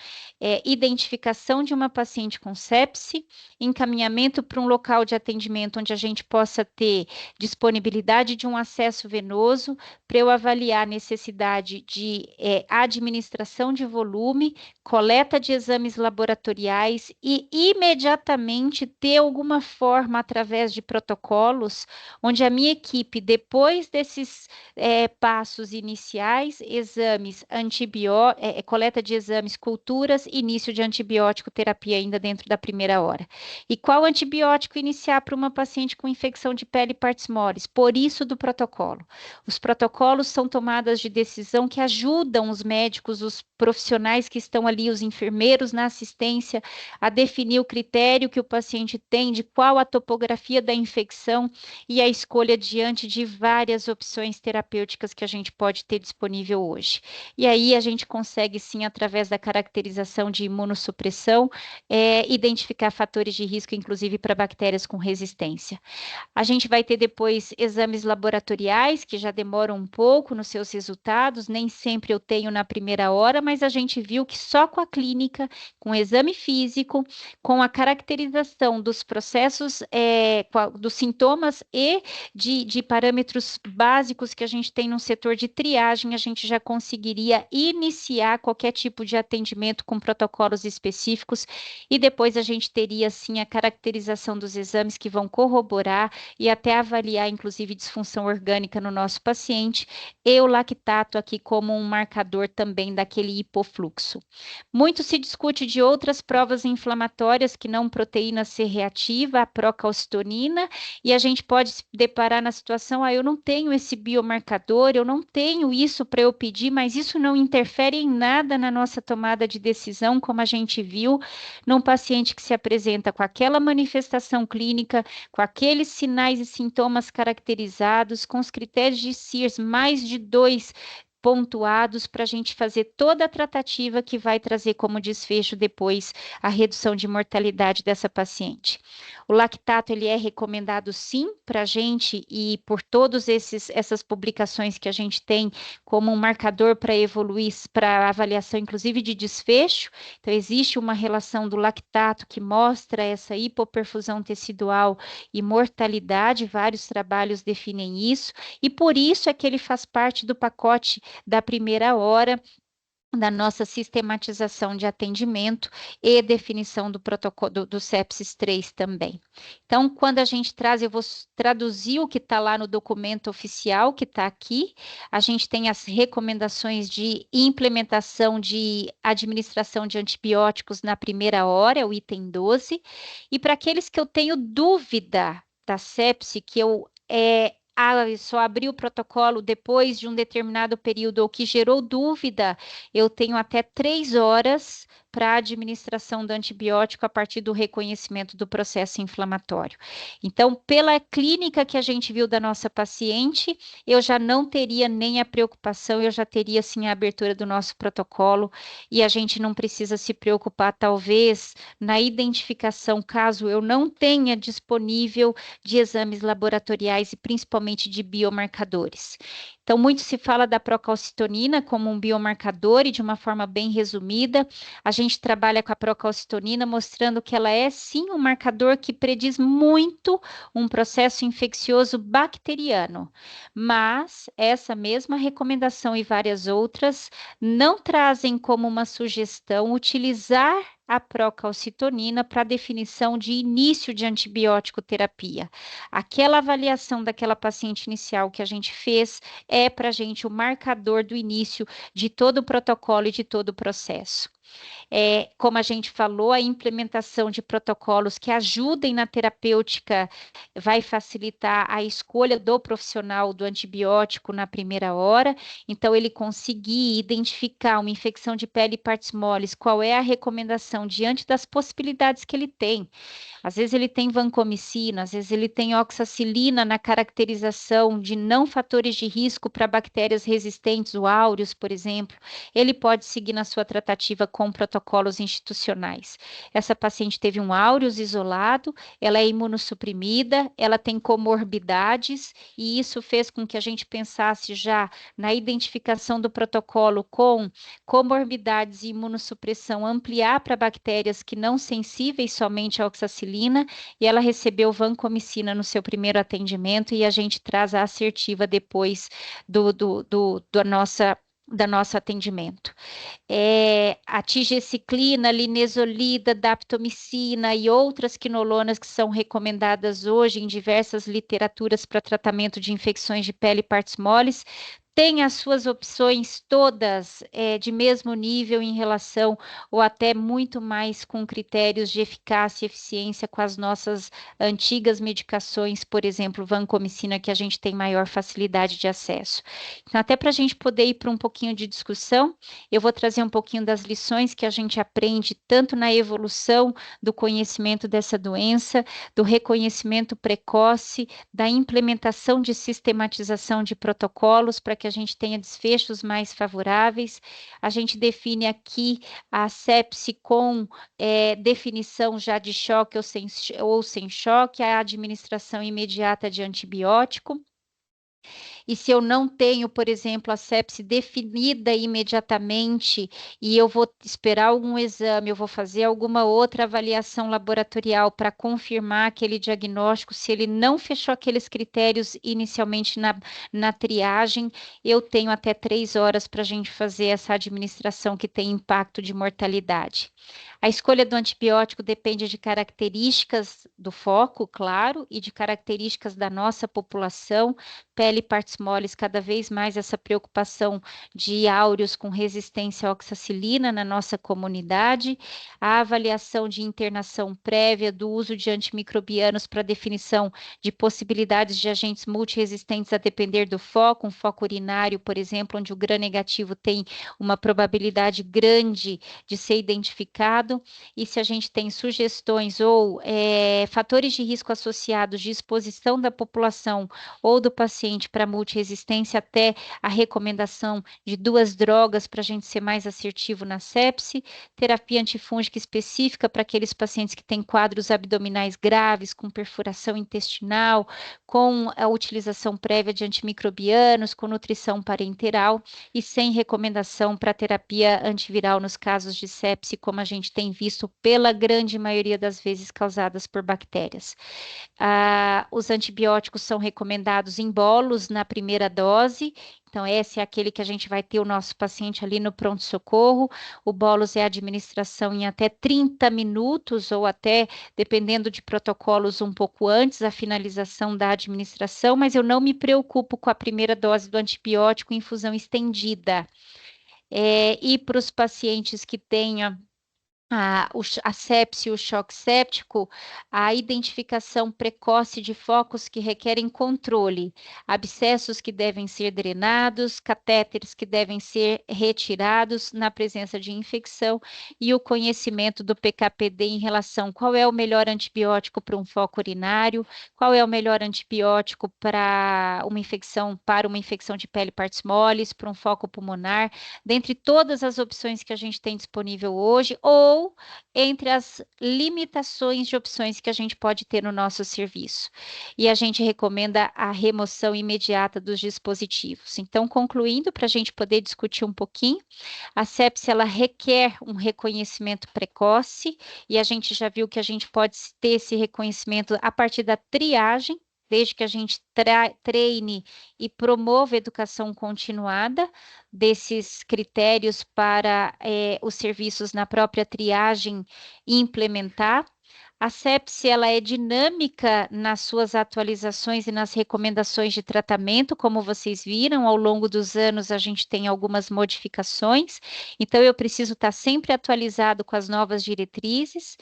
identificação de uma paciente com sepse, encaminhamento para um local de atendimento onde a gente possa ter disponibilidade de um acesso venoso, para eu avaliar a necessidade de administração de volume, coleta de exames laboratoriais e imediatamente ter alguma forma, através de protocolos, onde a minha equipe, depois desses passos iniciais, exames, coleta de exames, culturas, início de antibiótico terapia ainda dentro da primeira hora. E qual antibiótico iniciar para uma paciente com infecção de pele e partes moles? Por isso do protocolo. Os protocolos são tomadas de decisão que ajudam os médicos, os profissionais profissionais que estão ali, os enfermeiros na assistência, a definir o critério que o paciente tem de qual a topografia da infecção e a escolha diante de várias opções terapêuticas que a gente pode ter disponível hoje. E aí a gente consegue, sim, através da caracterização de imunossupressão, identificar fatores de risco, inclusive para bactérias com resistência. A gente vai ter depois exames laboratoriais, que já demoram um pouco nos seus resultados, nem sempre eu tenho na primeira hora, mas a gente viu que só com a clínica, com o exame físico, com a caracterização dos processos, dos sintomas e de parâmetros básicos que a gente tem no setor de triagem, a gente já conseguiria iniciar qualquer tipo de atendimento com protocolos específicos e depois a gente teria, sim, a caracterização dos exames que vão corroborar e até avaliar, inclusive, disfunção orgânica no nosso paciente, e o lactato aqui como um marcador também daquele hipofluxo. Muito se discute de outras provas inflamatórias que não proteína C reativa, a procalcitonina, e a gente pode se deparar na situação, eu não tenho esse biomarcador, eu não tenho isso para eu pedir, mas isso não interfere em nada na nossa tomada de decisão, como a gente viu num paciente que se apresenta com aquela manifestação clínica, com aqueles sinais e sintomas caracterizados, com os critérios de Sears mais de 2 pontuados para a gente fazer toda a tratativa que vai trazer como desfecho depois a redução de mortalidade dessa paciente. O lactato, ele é recomendado sim para a gente e por todas essas publicações que a gente tem como um marcador para evoluir, para avaliação inclusive de desfecho. Então, existe uma relação do lactato que mostra essa hipoperfusão tecidual e mortalidade, vários trabalhos definem isso, e por isso é que ele faz parte do pacote da primeira hora da nossa sistematização de atendimento e definição do protocolo do sepsis 3 também. Então, quando a gente traz, eu vou traduzir o que está lá no documento oficial que está aqui, a gente tem as recomendações de implementação de administração de antibióticos na primeira hora, é o item 12, e para aqueles que eu tenho dúvida da sepse, que eu só abri o protocolo depois de um determinado período ou que gerou dúvida, eu tenho até 3 horas para a administração do antibiótico a partir do reconhecimento do processo inflamatório. Então, pela clínica que a gente viu da nossa paciente, eu já não teria nem a preocupação, eu já teria sim a abertura do nosso protocolo e a gente não precisa se preocupar, talvez, na identificação, caso eu não tenha disponível de exames laboratoriais e principalmente de biomarcadores. Então, muito se fala da procalcitonina como um biomarcador e de uma forma bem resumida, a gente trabalha com a procalcitonina mostrando que ela é sim um marcador que prediz muito um processo infeccioso bacteriano, mas essa mesma recomendação e várias outras não trazem como uma sugestão utilizar a procalcitonina para definição de início de antibiótico terapia. Aquela avaliação daquela paciente inicial que a gente fez é para a gente o marcador do início de todo o protocolo e de todo o processo. Como a gente falou, a implementação de protocolos que ajudem na terapêutica vai facilitar a escolha do profissional do antibiótico na primeira hora. Então, ele conseguir identificar uma infecção de pele e partes moles, qual é a recomendação diante das possibilidades que ele tem. Às vezes ele tem vancomicina, às vezes ele tem oxacilina na caracterização de não fatores de risco para bactérias resistentes, o áureos, por exemplo. Ele pode seguir na sua tratativa com protocolos institucionais. Essa paciente teve um áureos isolado, ela é imunossuprimida, ela tem comorbidades, e isso fez com que a gente pensasse já na identificação do protocolo com comorbidades e imunossupressão, ampliar para bactérias que não sensíveis somente à oxacilina, e ela recebeu vancomicina no seu primeiro atendimento, e a gente traz a assertiva depois da nosso atendimento. A tigeciclina, linezolida, daptomicina e outras quinolonas que são recomendadas hoje em diversas literaturas para tratamento de infecções de pele e partes moles, tem as suas opções todas de mesmo nível em relação, ou até muito mais com critérios de eficácia e eficiência com as nossas antigas medicações, por exemplo, vancomicina, que a gente tem maior facilidade de acesso. Então, até para a gente poder ir para um pouquinho de discussão, eu vou trazer um pouquinho das lições que a gente aprende tanto na evolução do conhecimento dessa doença, do reconhecimento precoce, da implementação de sistematização de protocolos para que a gente tenha desfechos mais favoráveis. A gente define aqui a sepse com definição já de choque ou sem choque, a administração imediata de antibiótico. E se eu não tenho, por exemplo, a sepse definida imediatamente e eu vou esperar algum exame, eu vou fazer alguma outra avaliação laboratorial para confirmar aquele diagnóstico, se ele não fechou aqueles critérios inicialmente na triagem, eu tenho até 3 horas para a gente fazer essa administração que tem impacto de mortalidade. A escolha do antibiótico depende de características do foco, claro, e de características da nossa população, pele e partes moles, cada vez mais essa preocupação de áureos com resistência à oxacilina na nossa comunidade, a avaliação de internação prévia do uso de antimicrobianos para definição de possibilidades de agentes multiresistentes a depender do foco, um foco urinário, por exemplo, onde o gram-negativo tem uma probabilidade grande de ser identificado, e se a gente tem sugestões ou fatores de risco associados de exposição da população ou do paciente para multiresistência, até a recomendação de 2 drogas para a gente ser mais assertivo na sepse, terapia antifúngica específica para aqueles pacientes que têm quadros abdominais graves, com perfuração intestinal, com a utilização prévia de antimicrobianos, com nutrição parenteral, e sem recomendação para terapia antiviral nos casos de sepse, como a gente tem visto pela grande maioria das vezes causadas por bactérias. Os antibióticos são recomendados em bolos na primeira dose. Então, esse é aquele que a gente vai ter o nosso paciente ali no pronto-socorro. O bolos é a administração em até 30 minutos, ou até, dependendo de protocolos, um pouco antes, a finalização da administração, mas eu não me preocupo com a primeira dose do antibiótico em infusão estendida. E para os pacientes que tenham a sepse, o choque séptico, a identificação precoce de focos que requerem controle, abscessos que devem ser drenados, catéteres que devem ser retirados na presença de infecção, e o conhecimento do PK/PD em relação qual é o melhor antibiótico para um foco urinário, qual é o melhor antibiótico para uma infecção de pele e partes moles, para um foco pulmonar, dentre todas as opções que a gente tem disponível hoje, ou entre as limitações de opções que a gente pode ter no nosso serviço. E a gente recomenda a remoção imediata dos dispositivos. Então, concluindo, para a gente poder discutir um pouquinho, a sepse ela requer um reconhecimento precoce, e a gente já viu que a gente pode ter esse reconhecimento a partir da triagem, desde que a gente treine e promova a educação continuada desses critérios para os serviços na própria triagem implementar. A sepse ela é dinâmica nas suas atualizações e nas recomendações de tratamento, como vocês viram, ao longo dos anos a gente tem algumas modificações, então eu preciso estar sempre atualizado com as novas diretrizes.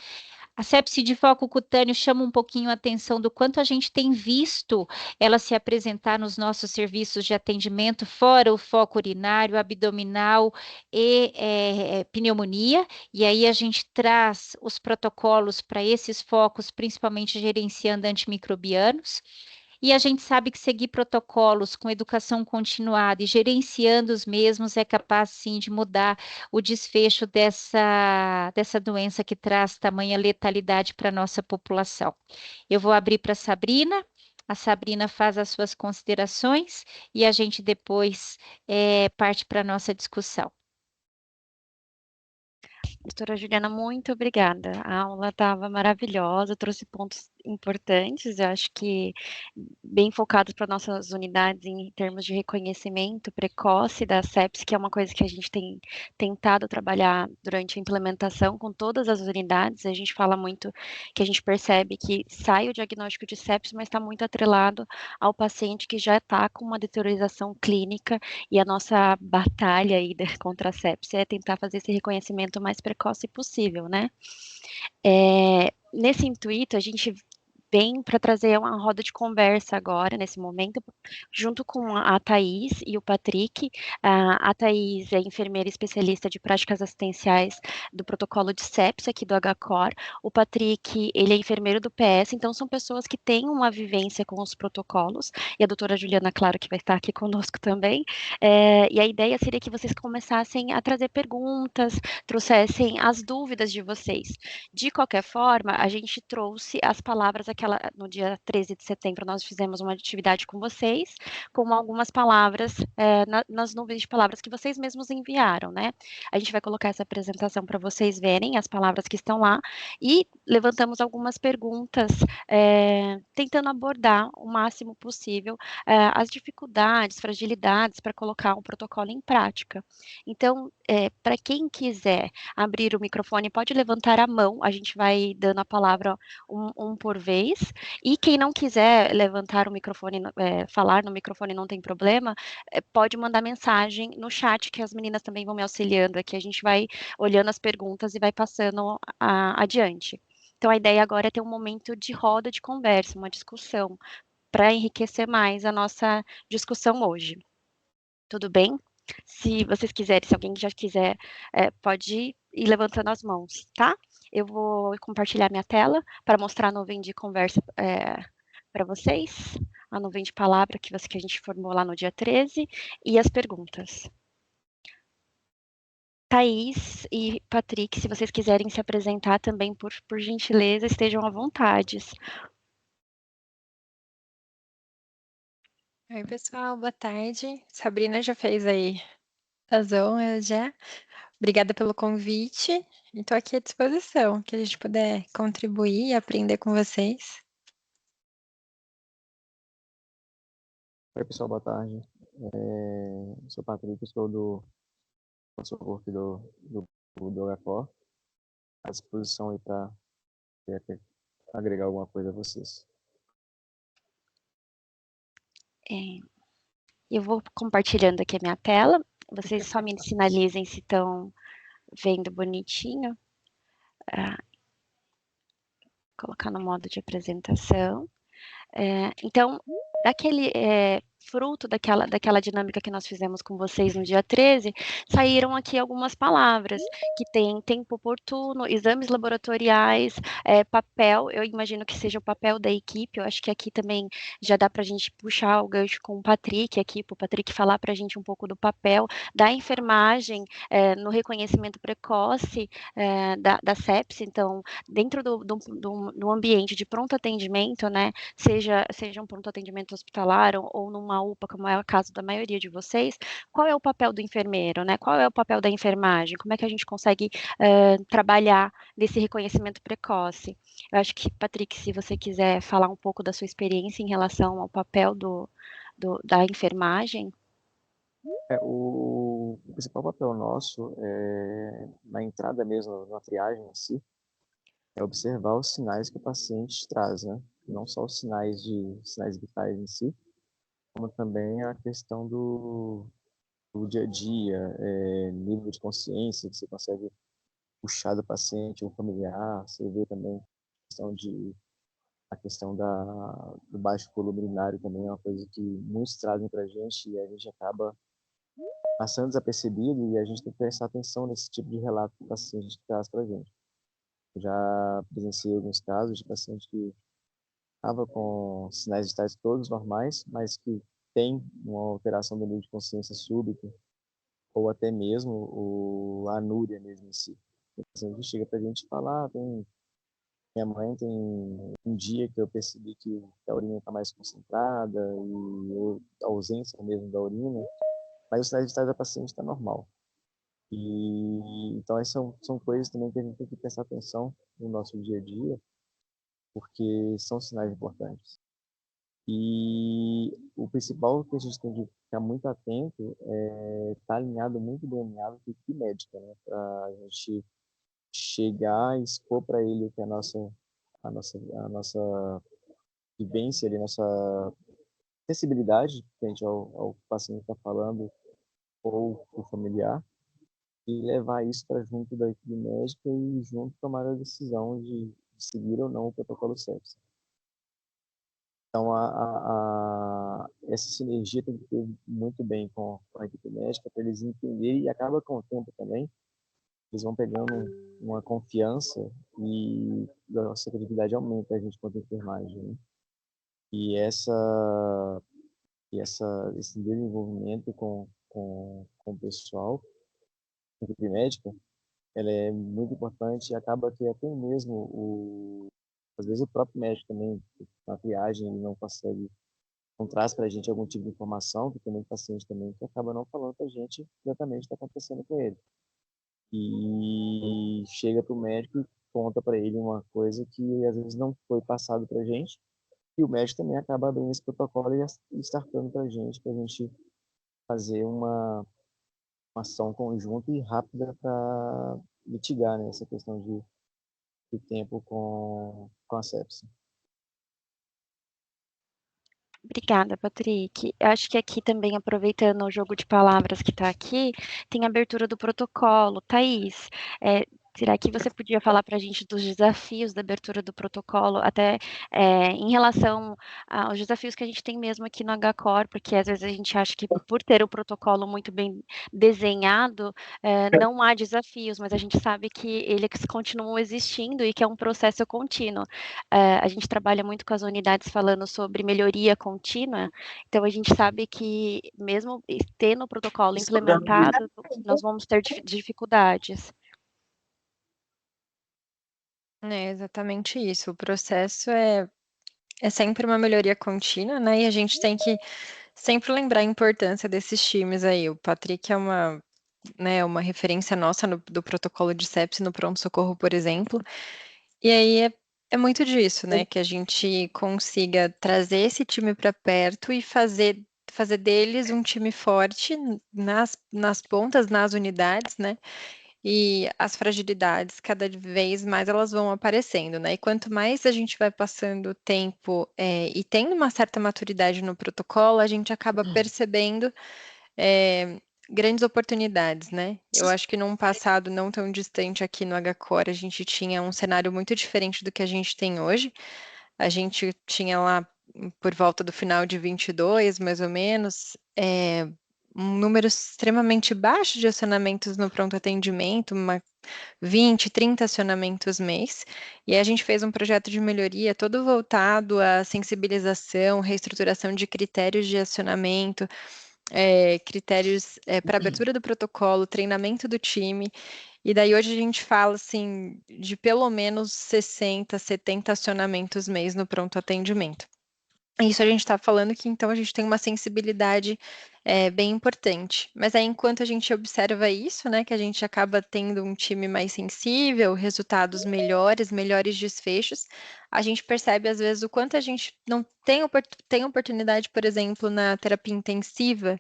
A sepse de foco cutâneo chama um pouquinho a atenção do quanto a gente tem visto ela se apresentar nos nossos serviços de atendimento, fora o foco urinário, abdominal e pneumonia, e aí a gente traz os protocolos para esses focos, principalmente gerenciando antimicrobianos. E a gente sabe que seguir protocolos com educação continuada e gerenciando os mesmos é capaz, sim, de mudar o desfecho dessa doença que traz tamanha letalidade para a nossa população. Eu vou abrir para a Sabrina faz as suas considerações e a gente depois parte para a nossa discussão. Doutora Juliana, muito obrigada. A aula estava maravilhosa, trouxe pontos importantes, eu acho que bem focados para nossas unidades em termos de reconhecimento precoce da sepse, que é uma coisa que a gente tem tentado trabalhar durante a implementação com todas as unidades. A gente fala muito que a gente percebe que sai o diagnóstico de sepse, mas está muito atrelado ao paciente que já está com uma deteriorização clínica, e a nossa batalha aí contra a sepse é tentar fazer esse reconhecimento o mais precoce possível, né? Nesse intuito, a gente vem para trazer uma roda de conversa agora, nesse momento, junto com a Thaís e o Patrick. A Thaís é enfermeira especialista de práticas assistenciais do protocolo de sepse aqui do HCOR. O Patrick, ele é enfermeiro do PS, então são pessoas que têm uma vivência com os protocolos, e a doutora Juliana, claro, que vai estar aqui conosco também. E a ideia seria que vocês começassem a trazer perguntas, trouxessem as dúvidas de vocês. De qualquer forma, a gente trouxe as palavras, no dia 13 de setembro, nós fizemos uma atividade com vocês, com algumas palavras, nas nuvens de palavras que vocês mesmos enviaram, né? A gente vai colocar essa apresentação para vocês verem as palavras que estão lá, e levantamos algumas perguntas, tentando abordar o máximo possível as dificuldades, fragilidades para colocar um protocolo em prática. Então, para quem quiser abrir o microfone, pode levantar a mão, a gente vai dando a palavra um por vez, e quem não quiser levantar o microfone, falar no microfone, não tem problema, pode mandar mensagem no chat, que as meninas também vão me auxiliando aqui, a gente vai olhando as perguntas e vai passando adiante. Então, a ideia agora é ter um momento de roda de conversa, uma discussão, para enriquecer mais a nossa discussão hoje. Tudo bem? Se vocês quiserem, se alguém já quiser, pode ir levantando as mãos, tá? Eu vou compartilhar minha tela para mostrar a nuvem de conversa para vocês, a nuvem de palavra que a gente formou lá no dia 13, e as perguntas. Thaís e Patrick, se vocês quiserem se apresentar também, por gentileza, estejam à vontade. Oi, pessoal, boa tarde. Sabrina já fez aí as honras já. Obrigada pelo convite. E estou aqui à disposição, que a gente puder contribuir e aprender com vocês. Oi, pessoal, boa tarde. Eu sou o Patrick, sou do socorro aqui do HCOR, à disposição aí para agregar alguma coisa a vocês. Eu vou compartilhando aqui a minha tela, vocês só me sinalizem se estão vendo bonitinho. Colocar no modo de apresentação. Então, daquele fruto daquela dinâmica que nós fizemos com vocês no dia 13, saíram aqui algumas palavras, que tem tempo oportuno, exames laboratoriais, papel, eu imagino que seja o papel da equipe, eu acho que aqui também já dá para a gente puxar o gancho com o Patrick aqui, para o Patrick falar para a gente um pouco do papel da enfermagem no reconhecimento precoce da sepse. Então, dentro do ambiente de pronto atendimento, né, seja um pronto atendimento hospitalar ou numa UPA, como é o caso da maioria de vocês, qual é o papel do enfermeiro, né? Qual é o papel da enfermagem? Como é que a gente consegue trabalhar nesse reconhecimento precoce? Eu acho que, Patrick, se você quiser falar um pouco da sua experiência em relação ao papel da enfermagem. O principal papel nosso, na entrada mesmo, na triagem em si, é observar os sinais que o paciente traz, né? Não só os sinais vitais em si, como também a questão do dia a dia, nível de consciência que você consegue puxar do paciente, ou familiar, você vê também a questão do baixo volume urinário também é uma coisa que muitos trazem para a gente e a gente acaba passando desapercebido, e a gente tem que prestar atenção nesse tipo de relato que o paciente traz para a gente. Eu já presenciei alguns casos de paciente que estava com sinais vitais todos normais, mas que tem uma alteração do nível de consciência súbita, ou até mesmo a anúria mesmo em si. O paciente chega para a gente e fala, minha mãe tem um dia que eu percebi que a urina está mais concentrada e a ausência mesmo da urina, mas os sinais vitais da paciente está normal. E então essas são coisas também que a gente tem que prestar atenção no nosso dia a dia, porque são sinais importantes. E o principal que a gente tem que ficar muito atento é estar alinhado, muito bem alinhado com a equipe médica, né? Para a gente chegar e expor para ele o que é a nossa vivência, ali, nossa sensibilidade frente ao paciente está falando ou o familiar, e levar isso para junto da equipe médica e junto tomar a decisão de seguir ou não o protocolo sepsis. Então, essa sinergia tem que ter muito bem com a equipe médica para eles entenderem, e acaba com o tempo também, eles vão pegando uma confiança e a nossa credibilidade aumenta a gente quanto enfermagem, né? E esse desenvolvimento com o pessoal, com a equipe médica, ela é muito importante, e acaba que até mesmo às vezes o próprio médico também, na triagem, ele não traz para a gente algum tipo de informação, porque tem muito paciente também que acaba não falando para a gente exatamente o que está acontecendo com ele. E chega para o médico e conta para ele uma coisa que às vezes não foi passado para a gente, e o médico também acaba abrindo esse protocolo e startando para a gente fazer uma ação conjunta e rápida para mitigar, né, essa questão de tempo com a sepsia. Obrigada, Patrick. Eu acho que aqui também, aproveitando o jogo de palavras que está aqui, tem a abertura do protocolo. Thaís, será que você podia falar para a gente dos desafios da abertura do protocolo, até em relação aos desafios que a gente tem mesmo aqui no HCOR, porque às vezes a gente acha que por ter o protocolo muito bem desenhado, não há desafios, mas a gente sabe que eles continuam existindo e que é um processo contínuo. A gente trabalha muito com as unidades falando sobre melhoria contínua, então a gente sabe que mesmo tendo o protocolo implementado, nós vamos ter dificuldades. É exatamente isso. O processo é sempre uma melhoria contínua, né? E a gente tem que sempre lembrar a importância desses times aí. O Patrick é uma referência nossa do protocolo de sepsis no pronto-socorro, por exemplo. E aí é muito disso, né? Que a gente consiga trazer esse time para perto e fazer deles um time forte nas pontas, nas unidades, né? E as fragilidades, cada vez mais elas vão aparecendo, né? E quanto mais a gente vai passando o tempo e tendo uma certa maturidade no protocolo, a gente acaba percebendo grandes oportunidades, né? Eu acho que num passado não tão distante aqui no HCOR, a gente tinha um cenário muito diferente do que a gente tem hoje. A gente tinha lá, por volta do final de 22, mais ou menos, um número extremamente baixo de acionamentos no pronto atendimento, 20, 30 acionamentos mês, e a gente fez um projeto de melhoria todo voltado à sensibilização, reestruturação de critérios de acionamento, critérios para abertura do protocolo, treinamento do time, e daí hoje a gente fala assim de pelo menos 60, 70 acionamentos mês no pronto atendimento. Isso a gente está falando que então a gente tem uma sensibilidade bem importante. Mas aí, enquanto a gente observa isso, né, que a gente acaba tendo um time mais sensível, resultados melhores, melhores desfechos, a gente percebe às vezes o quanto a gente não tem oportunidade, por exemplo, na terapia intensiva,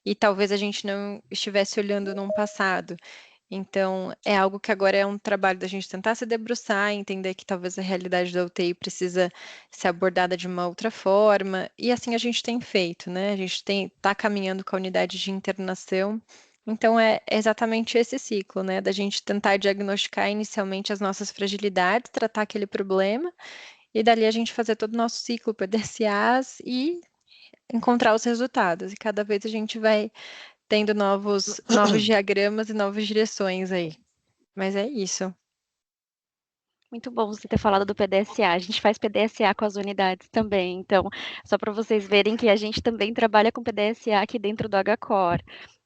e talvez a gente não estivesse olhando num passado. Então, é algo que agora é um trabalho da gente tentar se debruçar, entender que talvez a realidade da UTI precisa ser abordada de uma outra forma, e assim a gente tem feito, né? A gente está caminhando com a unidade de internação, então é exatamente esse ciclo, né? Da gente tentar diagnosticar inicialmente as nossas fragilidades, tratar aquele problema, e dali a gente fazer todo o nosso ciclo PDCAs e encontrar os resultados. E cada vez a gente vai tendo novos diagramas e novas direções aí. Mas é isso. Muito bom você ter falado do PDSA. A gente faz PDSA com as unidades também. Então, só para vocês verem que a gente também trabalha com PDSA aqui dentro do HCOR.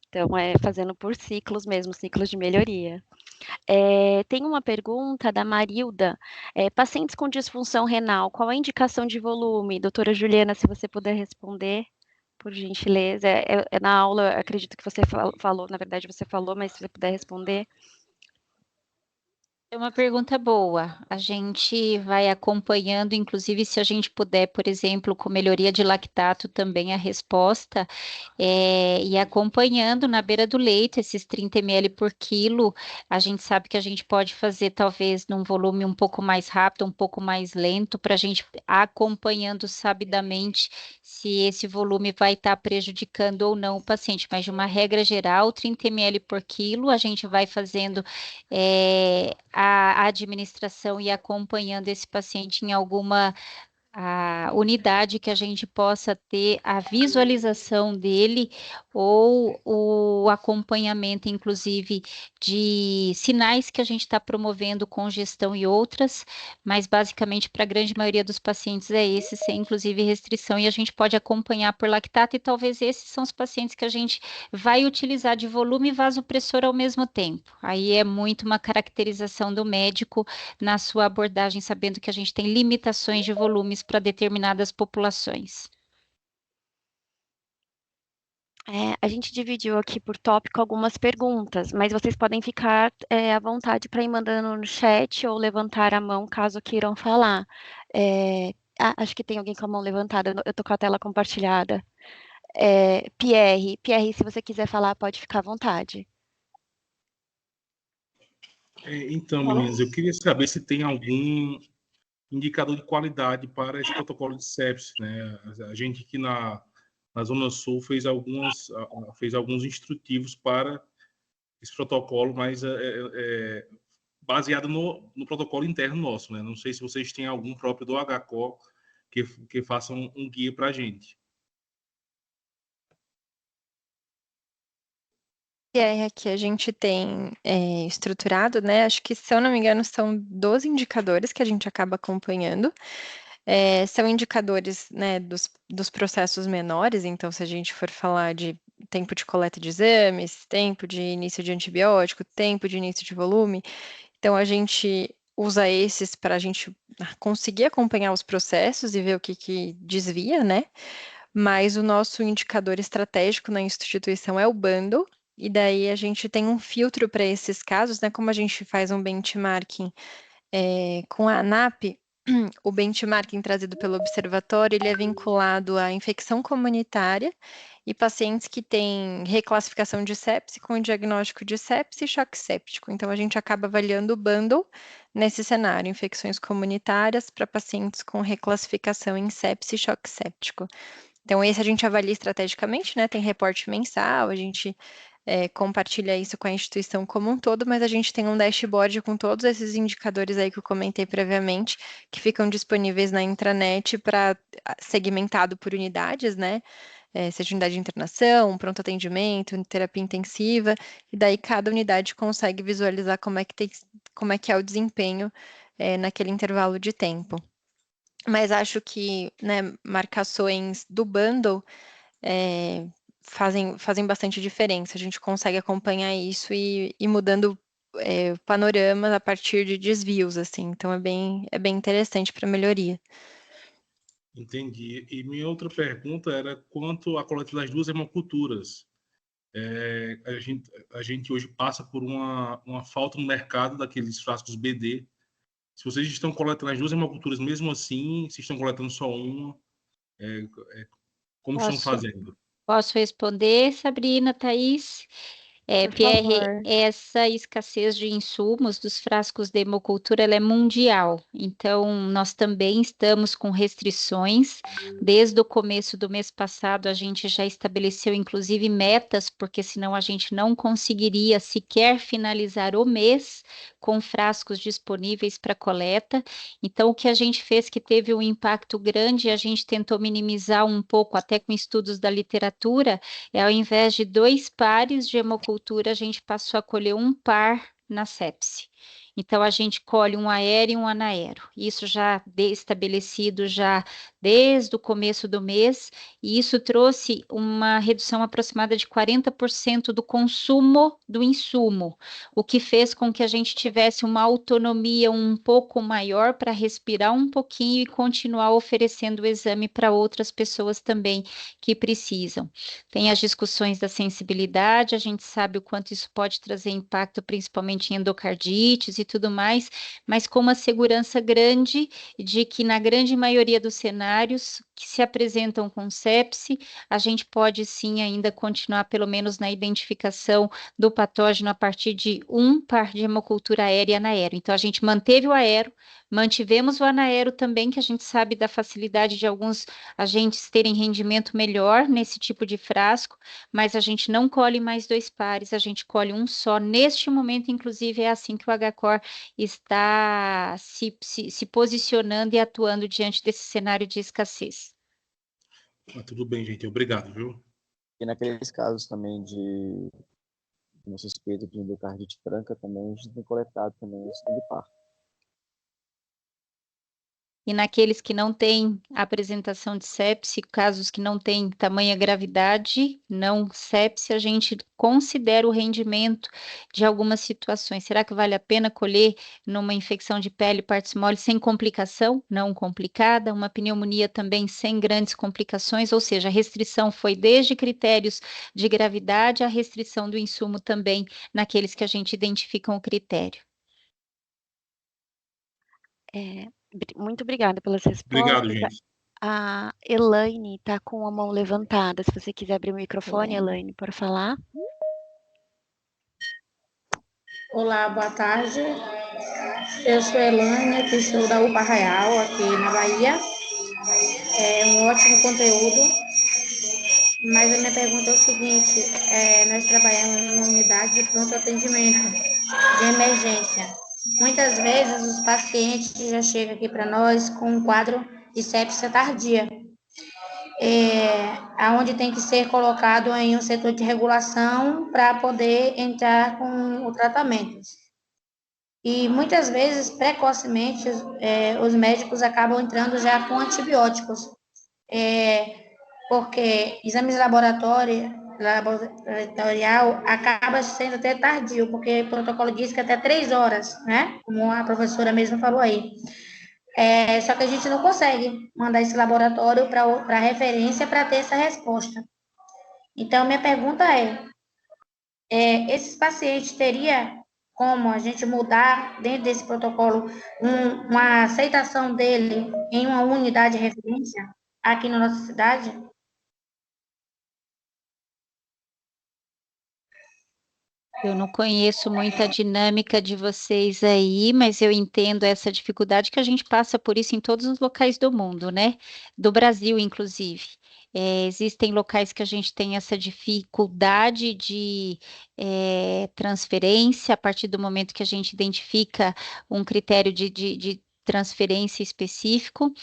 Então, fazendo por ciclos mesmo, ciclos de melhoria. Tem uma pergunta da Marilda. Pacientes com disfunção renal, qual a indicação de volume? Doutora Juliana, se você puder responder, por gentileza. Na aula, acredito que você falou, na verdade você falou, mas se você puder responder. É uma pergunta boa. A gente vai acompanhando, inclusive, se a gente puder, por exemplo, com melhoria de lactato, também a resposta, e acompanhando na beira do leite, esses 30 ml por quilo, a gente sabe que a gente pode fazer, talvez, num volume um pouco mais rápido, um pouco mais lento, para a gente acompanhando sabidamente se esse volume vai estar prejudicando ou não o paciente. Mas, de uma regra geral, 30 ml por quilo, a gente vai fazendo a administração e acompanhando esse paciente em alguma a unidade que a gente possa ter a visualização dele ou o acompanhamento, inclusive, de sinais que a gente está promovendo, congestão e outras, mas basicamente para a grande maioria dos pacientes é esse, sem inclusive restrição, e a gente pode acompanhar por lactato, e talvez esses são os pacientes que a gente vai utilizar de volume e vasopressor ao mesmo tempo. Aí é muito uma caracterização do médico na sua abordagem, sabendo que a gente tem limitações de volumes para determinadas populações. A gente dividiu aqui por tópico algumas perguntas, mas vocês podem ficar à vontade para ir mandando no chat ou levantar a mão caso queiram falar. Acho que tem alguém com a mão levantada, eu estou com a tela compartilhada. Pierre, se você quiser falar, pode ficar à vontade. Então, meninas, eu queria saber se tem algum indicador de qualidade para esse protocolo de sepsis, né? A gente aqui na Zona Sul fez alguns instrutivos para esse protocolo, mas baseado no protocolo interno nosso, né? Não sei se vocês têm algum próprio do HCO que façam um guia para a gente. Aqui a gente tem estruturado, né? Acho que, se eu não me engano, são 12 indicadores que a gente acaba acompanhando. São indicadores, né, dos processos menores, então, se a gente for falar de tempo de coleta de exames, tempo de início de antibiótico, tempo de início de volume, então a gente usa esses para a gente conseguir acompanhar os processos e ver o que desvia, né? Mas o nosso indicador estratégico na instituição é o bundle, e daí a gente tem um filtro para esses casos, né? Como a gente faz um benchmarking com a ANAP, o benchmarking trazido pelo observatório, ele é vinculado à infecção comunitária e pacientes que têm reclassificação de sepse com diagnóstico de sepse e choque séptico. Então, a gente acaba avaliando o bundle nesse cenário, infecções comunitárias para pacientes com reclassificação em sepse e choque séptico. Então, esse a gente avalia estrategicamente, né? Tem reporte mensal, a gente compartilha isso com a instituição como um todo, mas a gente tem um dashboard com todos esses indicadores aí que eu comentei previamente, que ficam disponíveis na intranet para segmentado por unidades, né? Seja unidade de internação, pronto atendimento, terapia intensiva, e daí cada unidade consegue visualizar como é que é o desempenho naquele intervalo de tempo. Mas acho que, né, marcações do bundle fazem bastante diferença. A gente consegue acompanhar isso e mudando panoramas a partir de desvios, assim. Então é bem interessante para melhoria. Entendi. E minha outra pergunta era quanto à coleta das duas hemoculturas. A gente hoje passa por uma falta no mercado daqueles frascos BD. Se vocês estão coletando as duas hemoculturas mesmo assim, se estão coletando só uma, como estão fazendo? Posso responder, Sabrina, Thaís? Por Pierre, favor. essa escassez de insumos dos frascos de hemocultura ela é mundial, então nós também estamos com restrições. Desde o começo do mês passado, a gente já estabeleceu inclusive metas, porque senão a gente não conseguiria sequer finalizar o mês com frascos disponíveis para coleta. Então, o que a gente fez que teve um impacto grande, a gente tentou minimizar um pouco, até com estudos da literatura, ao invés de 2 pares de hemocultura, a gente passou a colher um par na sepse. Então, a gente colhe um aéreo e um anaero. Isso já estabelecido já desde o começo do mês, e isso trouxe uma redução aproximada de 40% do consumo do insumo, o que fez com que a gente tivesse uma autonomia um pouco maior para respirar um pouquinho e continuar oferecendo o exame para outras pessoas também que precisam. Tem as discussões da sensibilidade, a gente sabe o quanto isso pode trazer impacto, principalmente em endocardites e tudo mais, mas com uma segurança grande de que na grande maioria dos cenários que se apresentam com sepse, a gente pode sim ainda continuar pelo menos na identificação do patógeno a partir de um par de hemocultura aérea e anaero. Então, a gente manteve o aero, mantivemos o anaero também, que a gente sabe da facilidade de alguns agentes terem rendimento melhor nesse tipo de frasco, mas a gente não colhe mais 2 pares, a gente colhe um só. Neste momento, inclusive, é assim que o HCOR está se posicionando e atuando diante desse cenário de escassez. Tudo bem, gente. Obrigado, viu? E naqueles casos também de uma suspeita de endocardite franca, também a gente tem coletado também o sangue par. E naqueles que não têm apresentação de sepse, casos que não têm tamanha gravidade, não sepse, a gente considera o rendimento de algumas situações. Será que vale a pena colher numa infecção de pele partes mole sem complicação? Não complicada, uma pneumonia também sem grandes complicações, ou seja, a restrição foi desde critérios de gravidade, a restrição do insumo também naqueles que a gente identifica o critério. Muito obrigada pelas Obrigado, respostas. gente. A Elaine está com a mão levantada. Se você quiser abrir o microfone, Elaine, por falar. Olá, boa tarde. Eu sou Elaine, aqui sou da UPA Arraial, aqui na Bahia. É um ótimo conteúdo. Mas a minha pergunta é o seguinte, nós trabalhamos em uma unidade de pronto atendimento, de emergência. Muitas vezes os pacientes já chegam aqui para nós com um quadro de sepsia tardia, onde tem que ser colocado em um setor de regulação para poder entrar com o tratamento. E muitas vezes, precocemente, os médicos acabam entrando já com antibióticos, porque exames laboratorial acaba sendo até tardio, porque o protocolo diz que até 3 horas, né? Como a professora mesmo falou aí. Só que a gente não consegue mandar esse laboratório para referência para ter essa resposta. Então, minha pergunta esses pacientes teria como a gente mudar dentro desse protocolo uma aceitação dele em uma unidade de referência aqui na nossa cidade? Eu não conheço muito a dinâmica de vocês aí, mas eu entendo essa dificuldade que a gente passa por isso em todos os locais do mundo, né? Do Brasil, inclusive. Existem locais que a gente tem essa dificuldade de transferência a partir do momento que a gente identifica um critério de transferência específico.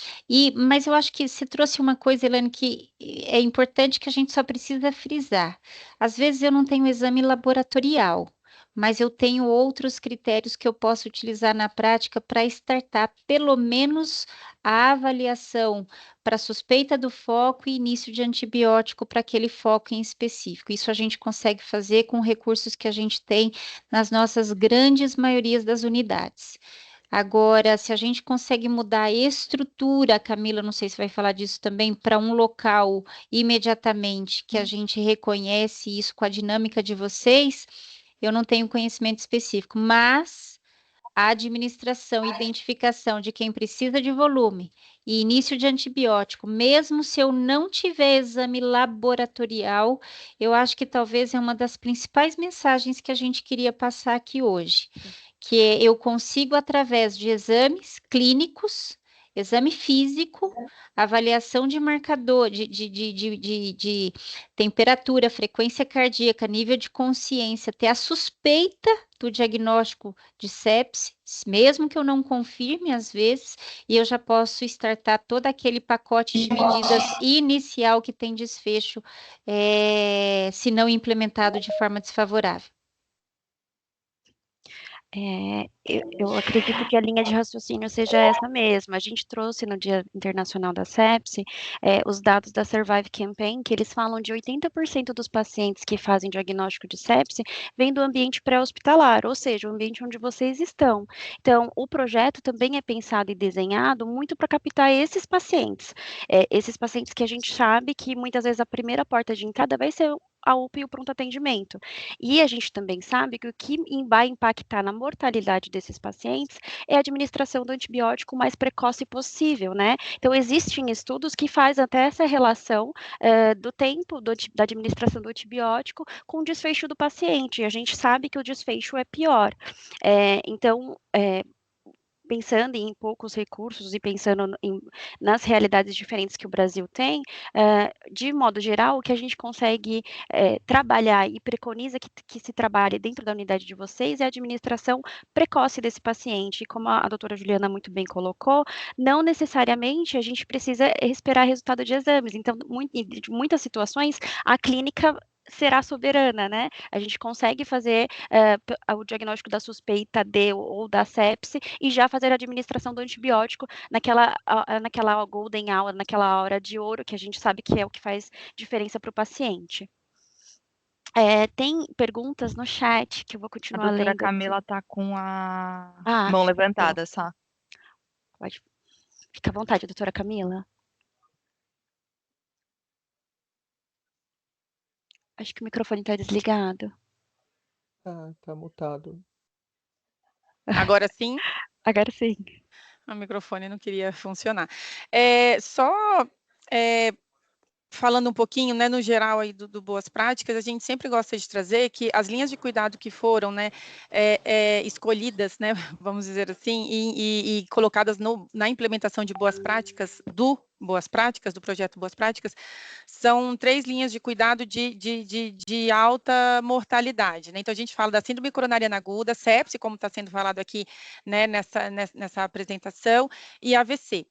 Mas eu acho que você trouxe uma coisa, Helene, que é importante que a gente só precisa frisar. Às vezes eu não tenho exame laboratorial, mas eu tenho outros critérios que eu posso utilizar na prática para startar pelo menos a avaliação para suspeita do foco e início de antibiótico para aquele foco em específico. Isso a gente consegue fazer com recursos que a gente tem nas nossas grandes maiorias das unidades. Agora, se a gente consegue mudar a estrutura, Camila, não sei se vai falar disso também, para um local imediatamente que a gente reconhece isso com a dinâmica de vocês, eu não tenho conhecimento específico, mas a administração e identificação de quem precisa de volume e início de antibiótico, mesmo se eu não tiver exame laboratorial, eu acho que talvez é uma das principais mensagens que a gente queria passar aqui hoje, que eu consigo, através de exames clínicos, exame físico, avaliação de marcador de temperatura, frequência cardíaca, nível de consciência, ter a suspeita do diagnóstico de sepse, mesmo que eu não confirme às vezes, e eu já posso startar todo aquele pacote de medidas inicial que tem desfecho, se não implementado de forma desfavorável. Eu acredito que a linha de raciocínio seja essa mesma. A gente trouxe no Dia Internacional da Sepse os dados da Survive Campaign, que eles falam de 80% dos pacientes que fazem diagnóstico de sepse vêm do ambiente pré-hospitalar, ou seja, o ambiente onde vocês estão. Então, o projeto também é pensado e desenhado muito para captar esses pacientes que a gente sabe que muitas vezes a primeira porta de entrada vai ser a UPA e o pronto atendimento. E a gente também sabe que o que vai impactar na mortalidade desses pacientes é a administração do antibiótico o mais precoce possível, né? Então, existem estudos que fazem até essa relação do tempo da administração do antibiótico com o desfecho do paciente. E a gente sabe que o desfecho é pior. Então, pensando em poucos recursos e pensando nas realidades diferentes que o Brasil tem, de modo geral, o que a gente consegue trabalhar e preconiza que se trabalhe dentro da unidade de vocês é a administração precoce desse paciente. E como a doutora Juliana muito bem colocou, não necessariamente a gente precisa esperar resultado de exames. Então, de muitas situações, a clínica será soberana, né? A gente consegue fazer o diagnóstico da suspeita ou da sepse e já fazer a administração do antibiótico naquela golden hour, naquela hora de ouro, que a gente sabe que é o que faz diferença para o paciente. Tem perguntas no chat que eu vou A continuar doutora lendo Camila aqui. tá com a Ah, mão levantada, só. Pode. Fica à vontade, doutora Camila. Acho que o microfone está desligado. Tá mutado. Agora sim? Agora sim. O microfone não queria funcionar. Falando um pouquinho, né, no geral aí do Boas Práticas, a gente sempre gosta de trazer que as linhas de cuidado que foram, né, escolhidas, né, vamos dizer assim, e colocadas na implementação de Boas Práticas, do projeto Boas Práticas, são 3 linhas de cuidado de alta mortalidade, né? Então, a gente fala da síndrome coronariana aguda, sepse, como está sendo falado aqui, né, nessa apresentação, e AVC.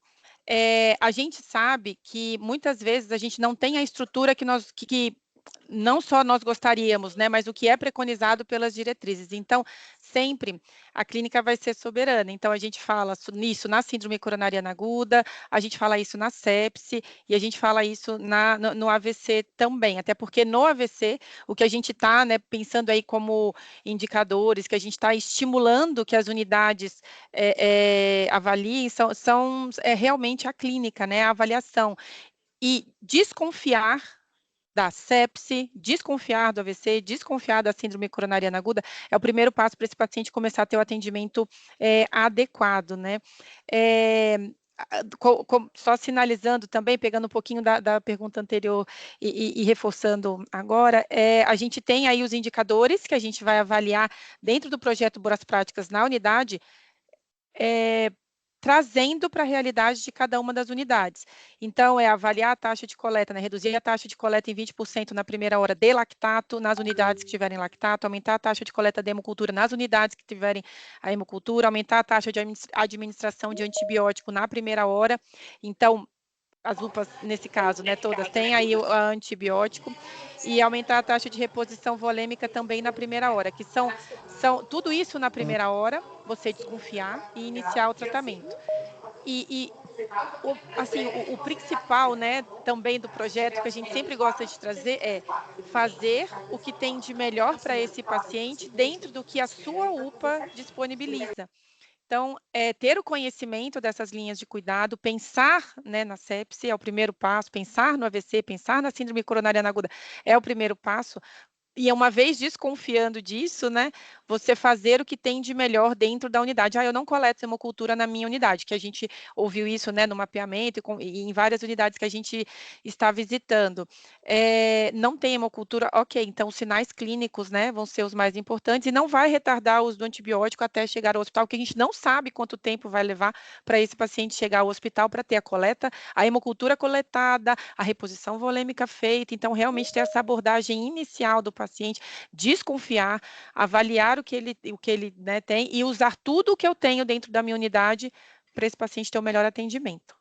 A gente sabe que muitas vezes a gente não tem a estrutura que não só nós gostaríamos, né, mas o que é preconizado pelas diretrizes. Então, sempre a clínica vai ser soberana. Então, a gente fala nisso na síndrome coronariana aguda, a gente fala isso na sepse e a gente fala isso no AVC também. Até porque no AVC, o que a gente está, né, pensando aí como indicadores, que a gente está estimulando que as unidades avaliem, são realmente a clínica, né, a avaliação. E desconfiar da sepse, desconfiar do AVC, desconfiar da síndrome coronariana aguda, é o primeiro passo para esse paciente começar a ter o atendimento adequado, né? Só sinalizando também, pegando um pouquinho da pergunta anterior e reforçando agora, a gente tem aí os indicadores que a gente vai avaliar dentro do projeto Boas Práticas na unidade, trazendo para a realidade de cada uma das unidades. Então, avaliar a taxa de coleta, né? Reduzir a taxa de coleta em 20% na primeira hora de lactato, nas unidades que tiverem lactato, aumentar a taxa de coleta de hemocultura nas unidades que tiverem a hemocultura, aumentar a taxa de administração de antibiótico na primeira hora. Então, as UPAs, nesse caso, né, todas têm aí o antibiótico, e aumentar a taxa de reposição volêmica também na primeira hora, que são tudo isso na primeira hora, você desconfiar e iniciar o tratamento. O principal, né, também do projeto, que a gente sempre gosta de trazer, é fazer o que tem de melhor para esse paciente dentro do que a sua UPA disponibiliza. Então, ter o conhecimento dessas linhas de cuidado, pensar, né, na sepse é o primeiro passo, pensar no AVC, pensar na síndrome coronariana aguda é o primeiro passo. E uma vez desconfiando disso, né, você fazer o que tem de melhor dentro da unidade. Eu não coleto hemocultura na minha unidade, que a gente ouviu isso, né, no mapeamento e em várias unidades que a gente está visitando. Não tem hemocultura, ok, então os sinais clínicos, né, vão ser os mais importantes e não vai retardar o uso do antibiótico até chegar ao hospital, porque a gente não sabe quanto tempo vai levar para esse paciente chegar ao hospital para ter a coleta, a hemocultura coletada, a reposição volêmica feita. Então, realmente ter essa abordagem inicial do paciente, desconfiar, avaliar o que ele né, tem e usar tudo o que eu tenho dentro da minha unidade para esse paciente ter o melhor atendimento.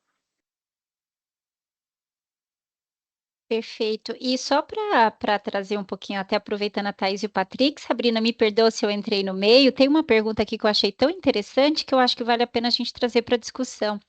Perfeito. E só para trazer um pouquinho, até aproveitando a Thaís e o Patrick, Sabrina, me perdoa se eu entrei no meio, tem uma pergunta aqui que eu achei tão interessante que eu acho que vale a pena a gente trazer para discussão.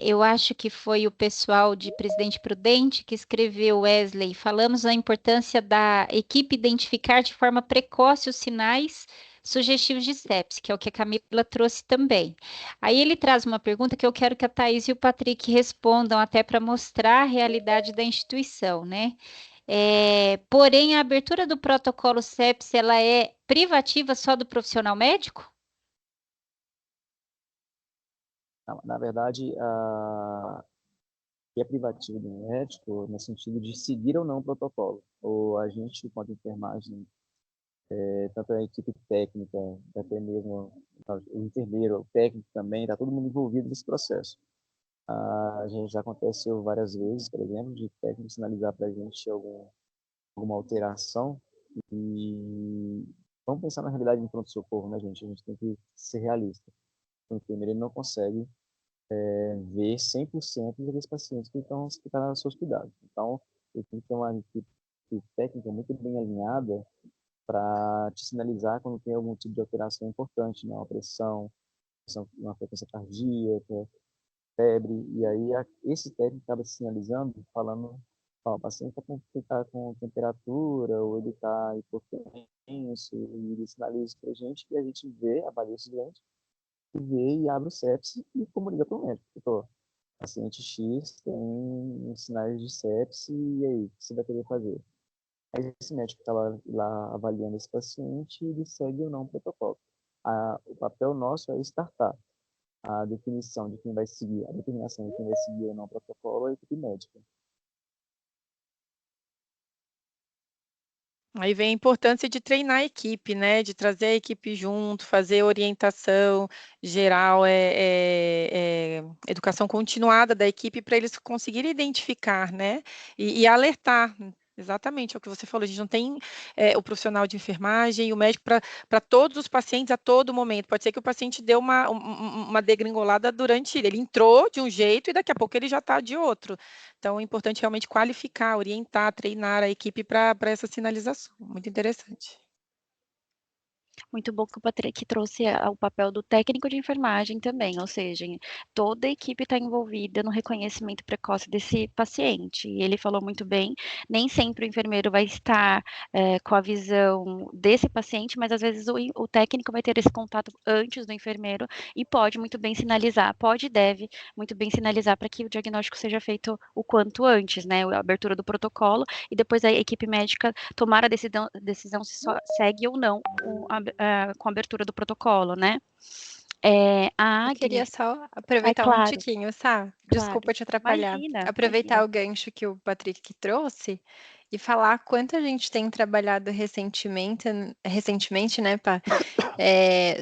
Eu acho que foi o pessoal de Presidente Prudente que escreveu, Wesley, falamos da importância da equipe identificar de forma precoce os sinais sugestivos de sepse, que é o que a Camila trouxe também. Aí ele traz uma pergunta que eu quero que a Thaís e o Patrick respondam até para mostrar a realidade da instituição, né? Porém, a abertura do protocolo sepse, ela é privativa só do profissional médico? Na verdade, é privativo do médico no sentido de seguir ou não o protocolo. Ou a gente, quanto enfermagem, tanto a equipe técnica, até mesmo o enfermeiro, o técnico também, está todo mundo envolvido nesse processo. A gente já aconteceu várias vezes, por exemplo, de técnico sinalizar para a gente alguma alteração e vamos pensar na realidade do pronto-socorro, né, gente? A gente tem que ser realista. O enfermeiro ele não consegue ver 100% daqueles pacientes que estão hospitalizados aos seus cuidados. Então, eu tenho que ter uma equipe técnica muito bem alinhada para te sinalizar quando tem algum tipo de alteração importante, né? Uma pressão, uma frequência cardíaca, febre, e aí esse técnico acaba se sinalizando, falando, ó, o paciente está com temperatura, ou ele está hipotenso, e ele sinaliza isso para a gente, e a gente vê, avalia esse doente, e vê e abre o sepse e comunica para o médico. Tipo, paciente X tem sinais de sepse, e aí, o que você vai querer fazer? Aí esse médico está lá avaliando esse paciente e ele segue ou não o protocolo. O papel nosso é startar a definição de quem vai seguir, a determinação de quem vai seguir ou não o protocolo é a equipe médica. Aí vem a importância de treinar a equipe, né? De trazer a equipe junto, fazer orientação geral, educação continuada da equipe para eles conseguirem identificar, né? E alertar. Exatamente, é o que você falou, a gente não tem o profissional de enfermagem e o médico para todos os pacientes a todo momento. Pode ser que o paciente deu uma degringolada durante ele entrou de um jeito e daqui a pouco ele já está de outro. Então, é importante realmente qualificar, orientar, treinar a equipe para essa sinalização. Muito interessante. Muito bom que o Patrick trouxe o papel do técnico de enfermagem também, ou seja, toda a equipe está envolvida no reconhecimento precoce desse paciente. E ele falou muito bem, nem sempre o enfermeiro vai estar com a visão desse paciente, mas às vezes o técnico vai ter esse contato antes do enfermeiro e pode muito bem sinalizar, pode e deve muito bem sinalizar para que o diagnóstico seja feito o quanto antes, né? A abertura do protocolo e depois a equipe médica tomar a decisão se segue ou não com a abertura do protocolo, né? A Eu queria Agri, só aproveitar um claro, tiquinho, Sá. claro. Desculpa te atrapalhar. Imagina, Aproveitar imagina. o gancho que o Patrick trouxe e falar quanto a gente tem trabalhado recentemente, né, Pá,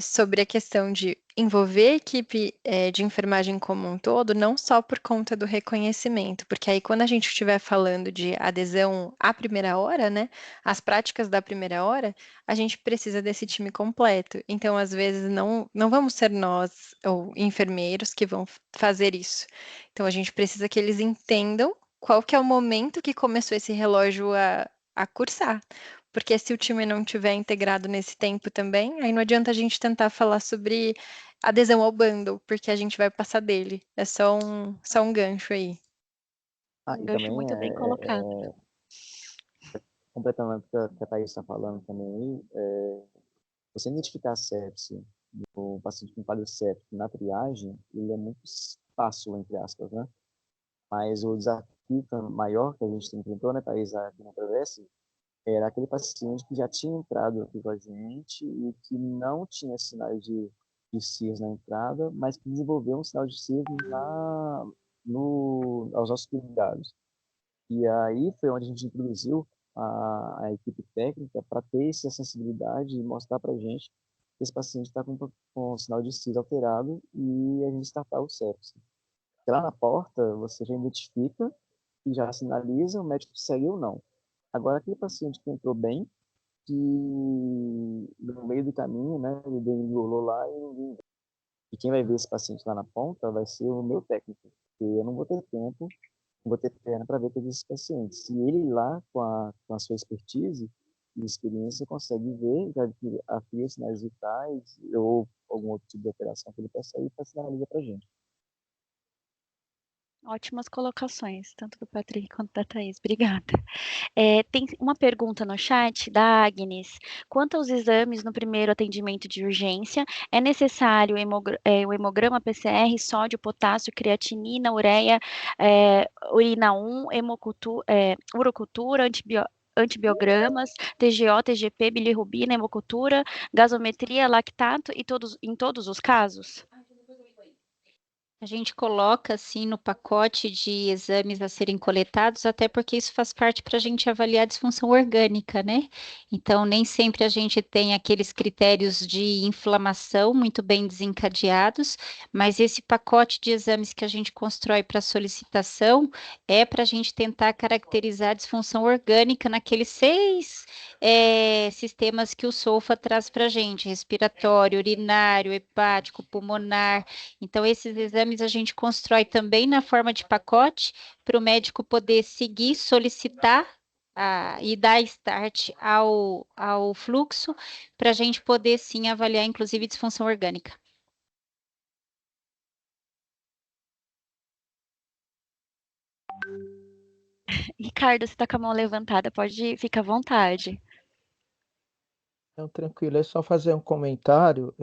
sobre a questão de envolver a equipe de enfermagem como um todo, não só por conta do reconhecimento, porque aí quando a gente estiver falando de adesão à primeira hora, né, as práticas da primeira hora, a gente precisa desse time completo. Então, às vezes, não vamos ser nós ou enfermeiros que vão fazer isso. Então, a gente precisa que eles entendam qual que é o momento que começou esse relógio a cursar. Porque se o time não tiver integrado nesse tempo também, aí não adianta a gente tentar falar sobre adesão ao bundle, porque a gente vai passar dele. É só um gancho aí. Um E gancho também, muito bem colocado. completamente o que a Thaís está falando também, você identificar a sepse do paciente com quadro séptico na triagem, ele é muito fácil, entre aspas, né? Mas o desafio maior que a gente enfrentou, né, Thaís, aqui na Travesse, era aquele paciente que já tinha entrado aqui com a gente e que não tinha sinais de CIRS na entrada, mas que desenvolveu um sinal de CIRS aos nossos cuidados. E aí foi onde a gente introduziu a equipe técnica para ter essa sensibilidade e mostrar para a gente que esse paciente está com o sinal de CIRS alterado e a gente startar o sepse. Lá na porta, você já identifica e já sinaliza, o médico segue ou não. Agora, aquele paciente que entrou bem, que no meio do caminho, né, ele engolou lá e ninguém viu. E quem vai ver esse paciente lá na ponta vai ser o meu técnico, porque eu não vou ter tempo, não vou ter perna para ver todos esses pacientes. Se ele lá, com a sua expertise e experiência, consegue ver, já afia sinais vitais ou algum outro tipo de operação que ele peça aí, para sinalizar para a gente. Ótimas colocações, tanto do Patrick quanto da Thaís. Obrigada. Tem uma pergunta no chat da Agnes. Quanto aos exames no primeiro atendimento de urgência, é necessário o hemograma PCR, sódio, potássio, creatinina, ureia, urina 1, urocultura, antibiogramas, TGO, TGP, bilirrubina, hemocultura, gasometria, lactato em todos os casos? A gente coloca assim no pacote de exames a serem coletados, até porque isso faz parte para a gente avaliar a disfunção orgânica, né? Então, nem sempre a gente tem aqueles critérios de inflamação muito bem desencadeados, mas esse pacote de exames que a gente constrói para solicitação é para a gente tentar caracterizar a disfunção orgânica naqueles 6 sistemas que o SOFA traz para a gente: respiratório, urinário, hepático, pulmonar. Então, esses exames a gente constrói também na forma de pacote para o médico poder seguir, solicitar e dar start ao fluxo, para a gente poder sim avaliar, inclusive, disfunção orgânica. Ricardo, você está com a mão levantada, pode ficar à vontade. Não, tranquilo, é só fazer um comentário.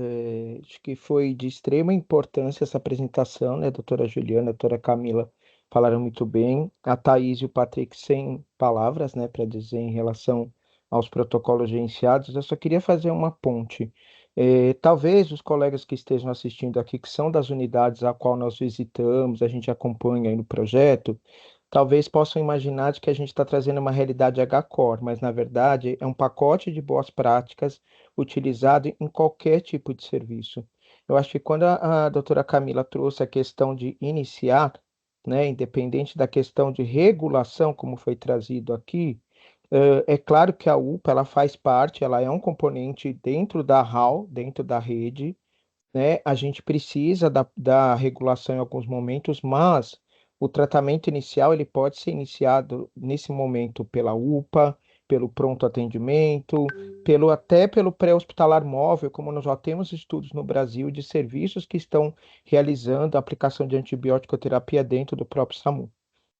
Acho que foi de extrema importância essa apresentação, né? A doutora Juliana, a doutora Camila falaram muito bem. A Thaís e o Patrick sem palavras, né, para dizer em relação aos protocolos gerenciados. Eu só queria fazer uma ponte. Talvez os colegas que estejam assistindo aqui, que são das unidades a qual nós visitamos, a gente acompanha aí no projeto, talvez possam imaginar de que a gente está trazendo uma realidade H-Core, mas na verdade é um pacote de boas práticas utilizado em qualquer tipo de serviço. Eu acho que quando a doutora Camila trouxe a questão de iniciar, né, independente da questão de regulação, como foi trazido aqui, é claro que a UPA ela faz parte, ela é um componente dentro da HAL, dentro da rede, né? A gente precisa da regulação em alguns momentos, mas o tratamento inicial ele pode ser iniciado nesse momento pela UPA, pelo pronto atendimento, até pelo pré-hospitalar móvel, como nós já temos estudos no Brasil de serviços que estão realizando a aplicação de antibiótico terapia dentro do próprio SAMU.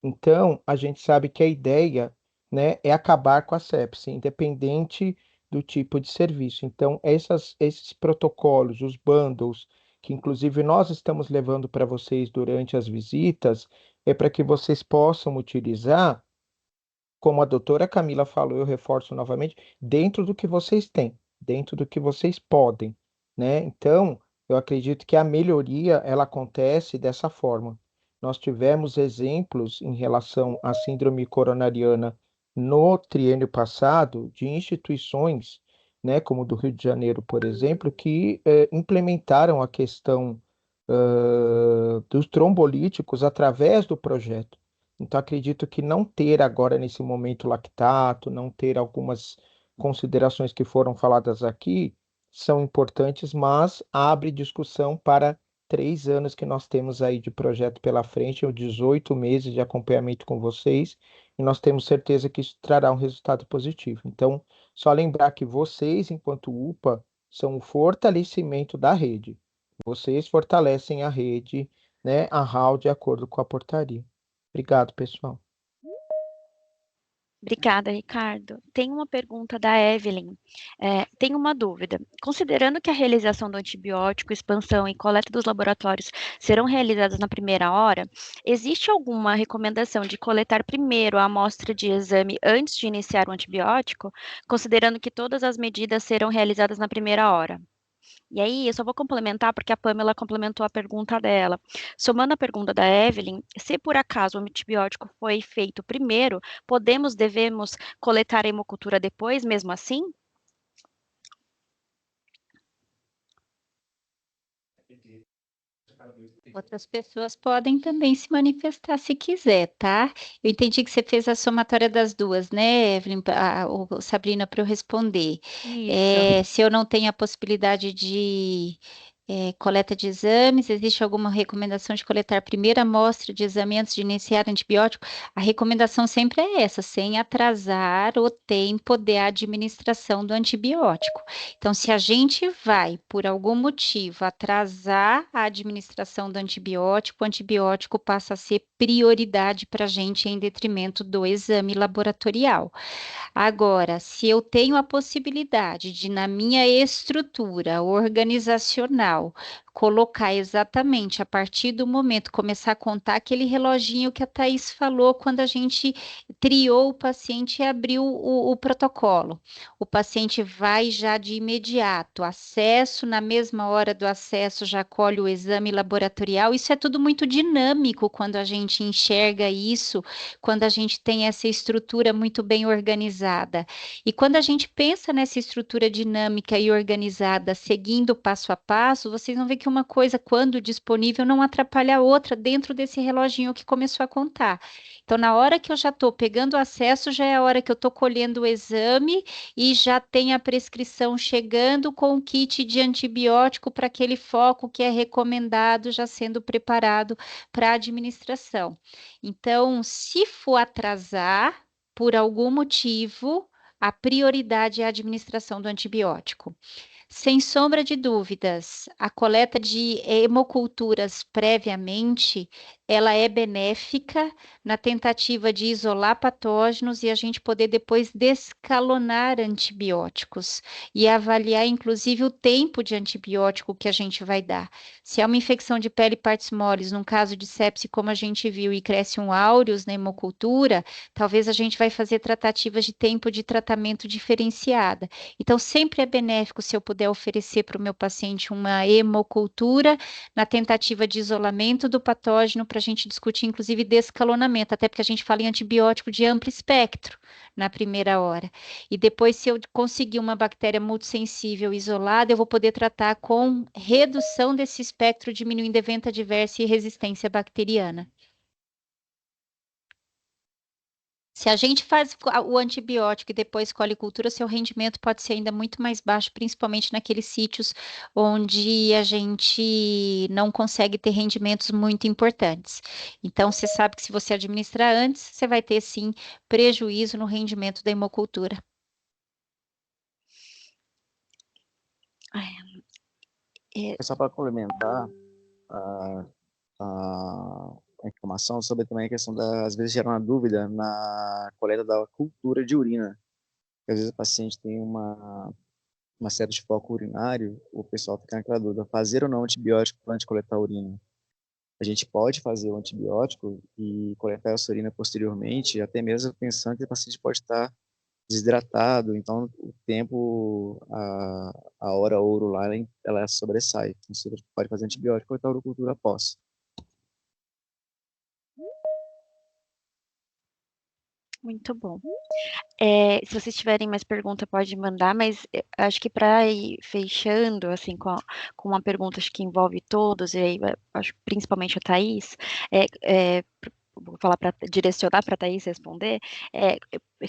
Então, a gente sabe que a ideia, né, é acabar com a sepse, independente do tipo de serviço. Então, esses protocolos, os bundles, que inclusive nós estamos levando para vocês durante as visitas, é para que vocês possam utilizar, como a doutora Camila falou, eu reforço novamente, dentro do que vocês têm, dentro do que vocês podem, né? Então, eu acredito que a melhoria, ela acontece dessa forma. Nós tivemos exemplos em relação à síndrome coronariana no triênio passado de instituições, né, como do Rio de Janeiro, por exemplo, que implementaram a questão dos trombolíticos através do projeto. Então, acredito que não ter agora, nesse momento, lactato, não ter algumas considerações que foram faladas aqui, são importantes, mas abre discussão para 3 anos que nós temos aí de projeto pela frente, ou 18 meses de acompanhamento com vocês, e nós temos certeza que isso trará um resultado positivo. Então, só lembrar que vocês, enquanto UPA, são o fortalecimento da rede. Vocês fortalecem a rede, né, a HAL, de acordo com a portaria. Obrigado, pessoal. Obrigada, Ricardo. Tem uma pergunta da Evelyn. Tem uma dúvida. Considerando que a realização do antibiótico, expansão e coleta dos laboratórios serão realizadas na primeira hora, existe alguma recomendação de coletar primeiro a amostra de exame antes de iniciar o antibiótico, considerando que todas as medidas serão realizadas na primeira hora? E aí, eu só vou complementar, porque a Pamela complementou a pergunta dela. Somando a pergunta da Evelyn, se por acaso o antibiótico foi feito primeiro, devemos coletar a hemocultura depois, mesmo assim? Outras pessoas podem também se manifestar se quiser, tá? Eu entendi que você fez a somatória das duas, né, Evelyn, Sabrina, para eu responder. Isso. Se eu não tenho a possibilidade de coleta de exames, existe alguma recomendação de coletar a primeira amostra de exame antes de iniciar antibiótico? A recomendação sempre é essa, sem atrasar o tempo de administração do antibiótico. Então, se a gente vai, por algum motivo, atrasar a administração do antibiótico, o antibiótico passa a ser prioridade para a gente em detrimento do exame laboratorial. Agora, se eu tenho a possibilidade de, na minha estrutura organizacional, colocar exatamente a partir do momento, começar a contar aquele reloginho que a Thaís falou quando a gente triou o paciente e abriu o protocolo. O paciente vai já de imediato, acesso, na mesma hora do acesso já colhe o exame laboratorial. Isso é tudo muito dinâmico quando a gente enxerga isso, quando a gente tem essa estrutura muito bem organizada. E quando a gente pensa nessa estrutura dinâmica e organizada, seguindo passo a passo, vocês vão ver que uma coisa, quando disponível, não atrapalha a outra dentro desse reloginho que começou a contar. Então, na hora que eu já estou pegando acesso, já é a hora que eu estou colhendo o exame e já tem a prescrição chegando com o kit de antibiótico para aquele foco que é recomendado, já sendo preparado para a administração. Então, se for atrasar, por algum motivo, a prioridade é a administração do antibiótico. Sem sombra de dúvidas, a coleta de hemoculturas previamente, ela é benéfica na tentativa de isolar patógenos e a gente poder depois descalonar antibióticos e avaliar, inclusive, o tempo de antibiótico que a gente vai dar. Se é uma infecção de pele e partes moles, num caso de sepse, como a gente viu, e cresce um aureus na hemocultura, talvez a gente vai fazer tratativas de tempo de tratamento diferenciada. Então, sempre é benéfico se eu puder oferecer para o meu paciente uma hemocultura na tentativa de isolamento do patógeno para a gente discutir, inclusive, descalonamento, até porque a gente fala em antibiótico de amplo espectro na primeira hora. E depois, se eu conseguir uma bactéria multissensível isolada, eu vou poder tratar com redução desse espectro, diminuindo evento adverso e resistência bacteriana. Se a gente faz o antibiótico e depois colhe cultura, seu rendimento pode ser ainda muito mais baixo, principalmente naqueles sítios onde a gente não consegue ter rendimentos muito importantes. Então, você sabe que se você administrar antes, você vai ter, sim, prejuízo no rendimento da hemocultura. Só para complementar a informação sobre também a questão às vezes gera uma dúvida na coleta da cultura de urina. Às vezes o paciente tem uma série de foco urinário, o pessoal fica naquela dúvida, fazer ou não antibiótico antes de coletar a urina. A gente pode fazer o antibiótico e coletar essa urina posteriormente, até mesmo pensando que o paciente pode estar desidratado, então o tempo, a hora ouro lá, ela sobressai. Então, você pode fazer antibiótico e coletar a urocultura após. Muito bom. Se vocês tiverem mais pergunta, pode mandar, mas acho que para ir fechando, assim, com uma pergunta acho que envolve todos, e aí acho principalmente a Thaís, vou falar para direcionar para a Thaís responder,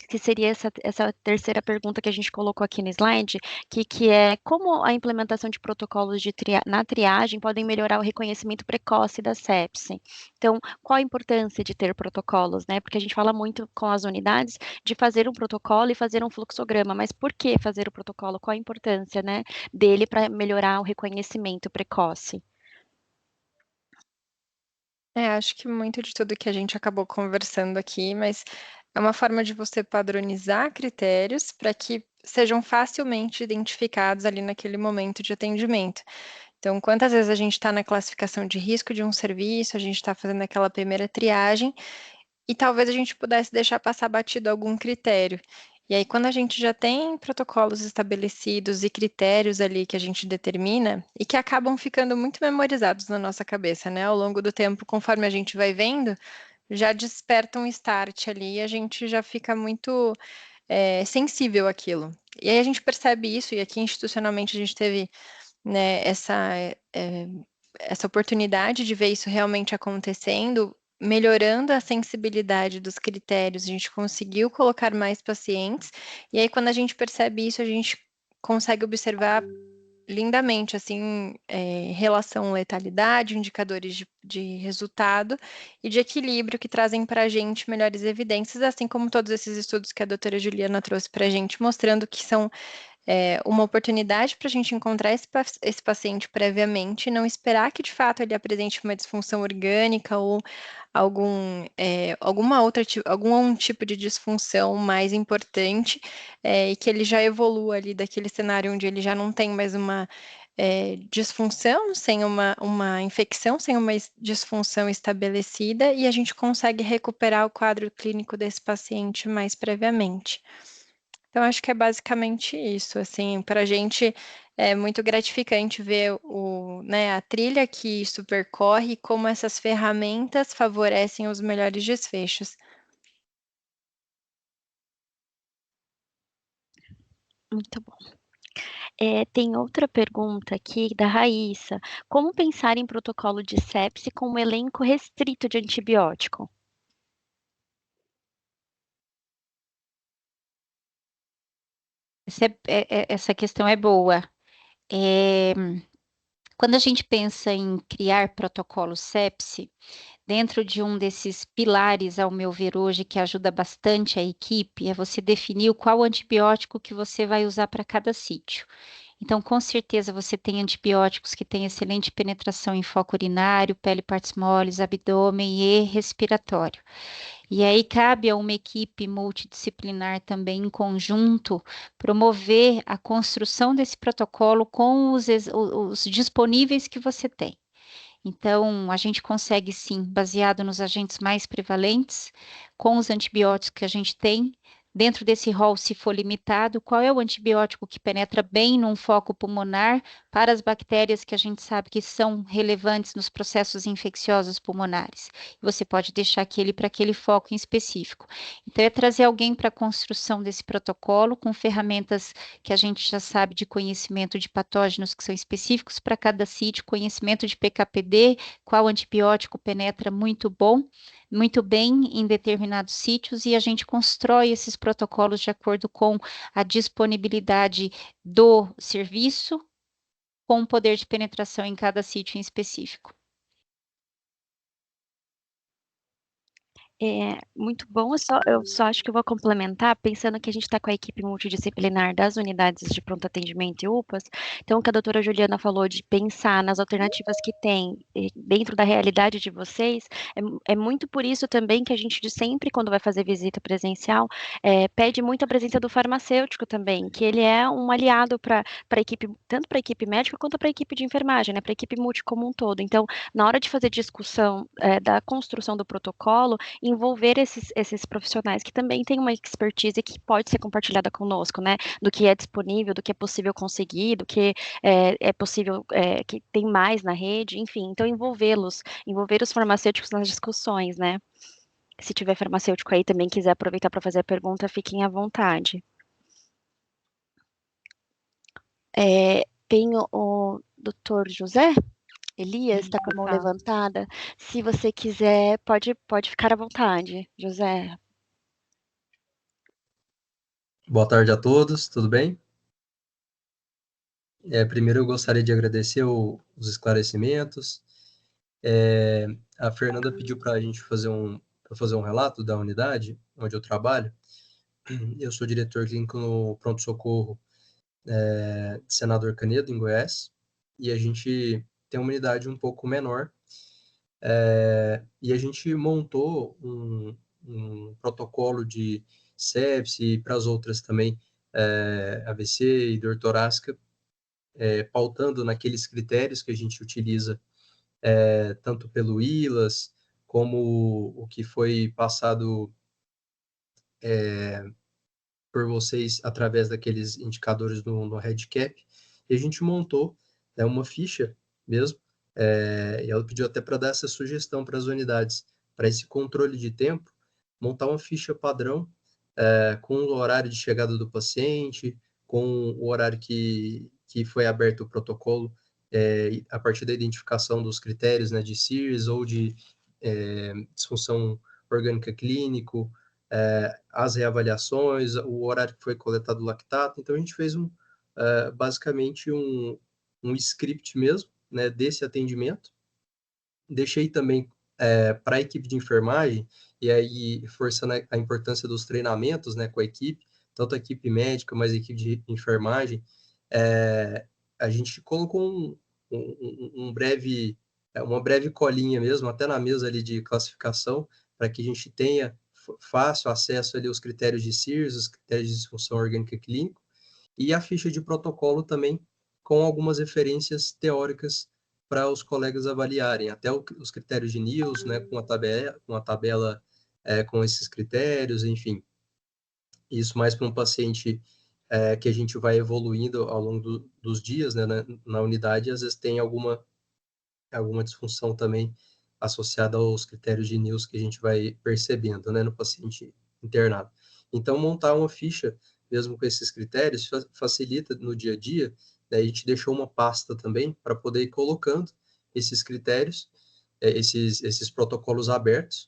que seria essa terceira pergunta que a gente colocou aqui no slide, que é como a implementação de protocolos na triagem podem melhorar o reconhecimento precoce da sepse. Então, qual a importância de ter protocolos, né? Porque a gente fala muito com as unidades de fazer um protocolo e fazer um fluxograma, mas por que fazer o protocolo? Qual a importância, né, dele para melhorar o reconhecimento precoce? Acho que muito de tudo que a gente acabou conversando aqui, mas é uma forma de você padronizar critérios para que sejam facilmente identificados ali naquele momento de atendimento. Então, quantas vezes a gente está na classificação de risco de um serviço, a gente está fazendo aquela primeira triagem, e talvez a gente pudesse deixar passar batido algum critério. E aí, quando a gente já tem protocolos estabelecidos e critérios ali que a gente determina, e que acabam ficando muito memorizados na nossa cabeça, né? Ao longo do tempo, conforme a gente vai vendo, já desperta um start ali e a gente já fica muito sensível àquilo. E aí a gente percebe isso, e aqui institucionalmente a gente teve, né, essa oportunidade de ver isso realmente acontecendo, melhorando a sensibilidade dos critérios, a gente conseguiu colocar mais pacientes, e aí quando a gente percebe isso, a gente consegue observar lindamente, assim, relação letalidade, indicadores de resultado e de equilíbrio que trazem para a gente melhores evidências, assim como todos esses estudos que a doutora Juliana trouxe para a gente, mostrando que são uma oportunidade para a gente encontrar esse paciente previamente e não esperar que, de fato, ele apresente uma disfunção orgânica ou algum tipo de disfunção mais importante, e que ele já evolua ali daquele cenário onde ele já não tem mais uma disfunção, sem uma infecção, sem uma disfunção estabelecida, e a gente consegue recuperar o quadro clínico desse paciente mais previamente. Então, acho que é basicamente isso, assim, para a gente é muito gratificante ver a trilha que isso percorre e como essas ferramentas favorecem os melhores desfechos. Muito bom. Tem outra pergunta aqui da Raíssa. Como pensar em protocolo de sepse com um elenco restrito de antibiótico? Essa questão é boa. Quando a gente pensa em criar protocolo sepse, dentro de um desses pilares, ao meu ver hoje, que ajuda bastante a equipe, é você definir qual antibiótico que você vai usar para cada sítio. Então, com certeza, você tem antibióticos que têm excelente penetração em foco urinário, pele, partes moles, abdômen e respiratório. E aí cabe a uma equipe multidisciplinar também em conjunto promover a construção desse protocolo com os disponíveis que você tem. Então, a gente consegue sim, baseado nos agentes mais prevalentes, com os antibióticos que a gente tem. Dentro desse rol, se for limitado, qual é o antibiótico que penetra bem num foco pulmonar para as bactérias que a gente sabe que são relevantes nos processos infecciosos pulmonares? Você pode deixar aquele para aquele foco em específico. Então, é trazer alguém para a construção desse protocolo com ferramentas que a gente já sabe de conhecimento de patógenos que são específicos para cada sítio, conhecimento de PKPD, qual antibiótico penetra muito bem em determinados sítios, e a gente constrói esses protocolos de acordo com a disponibilidade do serviço, com o poder de penetração em cada sítio em específico. Muito bom, eu só acho que eu vou complementar, pensando que a gente está com a equipe multidisciplinar das unidades de pronto atendimento e UPAs, então o que a doutora Juliana falou de pensar nas alternativas que tem dentro da realidade de vocês, é muito por isso também que a gente sempre, quando vai fazer visita presencial, pede muito a presença do farmacêutico também, que ele é um aliado para a equipe, tanto para a equipe médica quanto para a equipe de enfermagem, né, para a equipe multi como um todo. Então, na hora de fazer discussão da construção do protocolo, envolver esses profissionais que também têm uma expertise que pode ser compartilhada conosco, né? Do que é disponível, do que é possível conseguir, do que é possível, que tem mais na rede, enfim. Então, envolver os farmacêuticos nas discussões, né? Se tiver farmacêutico aí também quiser aproveitar para fazer a pergunta, fiquem à vontade. Tem o doutor José Elias, está com a mão levantada. Se você quiser, pode ficar à vontade, José. Boa tarde a todos, tudo bem? Primeiro eu gostaria de agradecer os esclarecimentos. A Fernanda pediu para a gente fazer um relato da unidade onde eu trabalho. Eu sou diretor clínico no pronto-socorro de Senador Canedo, em Goiás, e a gente tem uma unidade um pouco menor, e a gente montou um protocolo de sepse para as outras também, AVC e dor torácica, pautando naqueles critérios que a gente utiliza, tanto pelo ILAS, como o que foi passado por vocês através daqueles indicadores no REDCap, e a gente montou uma ficha mesmo, e ela pediu até para dar essa sugestão para as unidades, para esse controle de tempo, montar uma ficha padrão com o horário de chegada do paciente, com o horário que foi aberto o protocolo, a partir da identificação dos critérios, né, de CIRS ou de disfunção orgânica clínico, as reavaliações, o horário que foi coletado o lactato. Então, a gente fez basicamente um script mesmo, né, desse atendimento. Deixei também para a equipe de enfermagem, e aí forçando a importância dos treinamentos, né, com a equipe, tanto a equipe médica, mas a equipe de enfermagem, a gente colocou uma breve colinha mesmo, até na mesa ali de classificação, para que a gente tenha fácil acesso ali aos critérios de CIRS, os critérios de disfunção orgânica clínica, e a ficha de protocolo também, com algumas referências teóricas para os colegas avaliarem, até os critérios de NIOS, né, com a tabela com esses critérios, enfim. Isso mais para um paciente que a gente vai evoluindo ao longo dos dias, né, na unidade, às vezes tem alguma disfunção também associada aos critérios de NIOS que a gente vai percebendo, né, no paciente internado. Então, montar uma ficha, mesmo com esses critérios, facilita no dia a dia. A gente deixou uma pasta também para poder ir colocando esses critérios, esses protocolos abertos,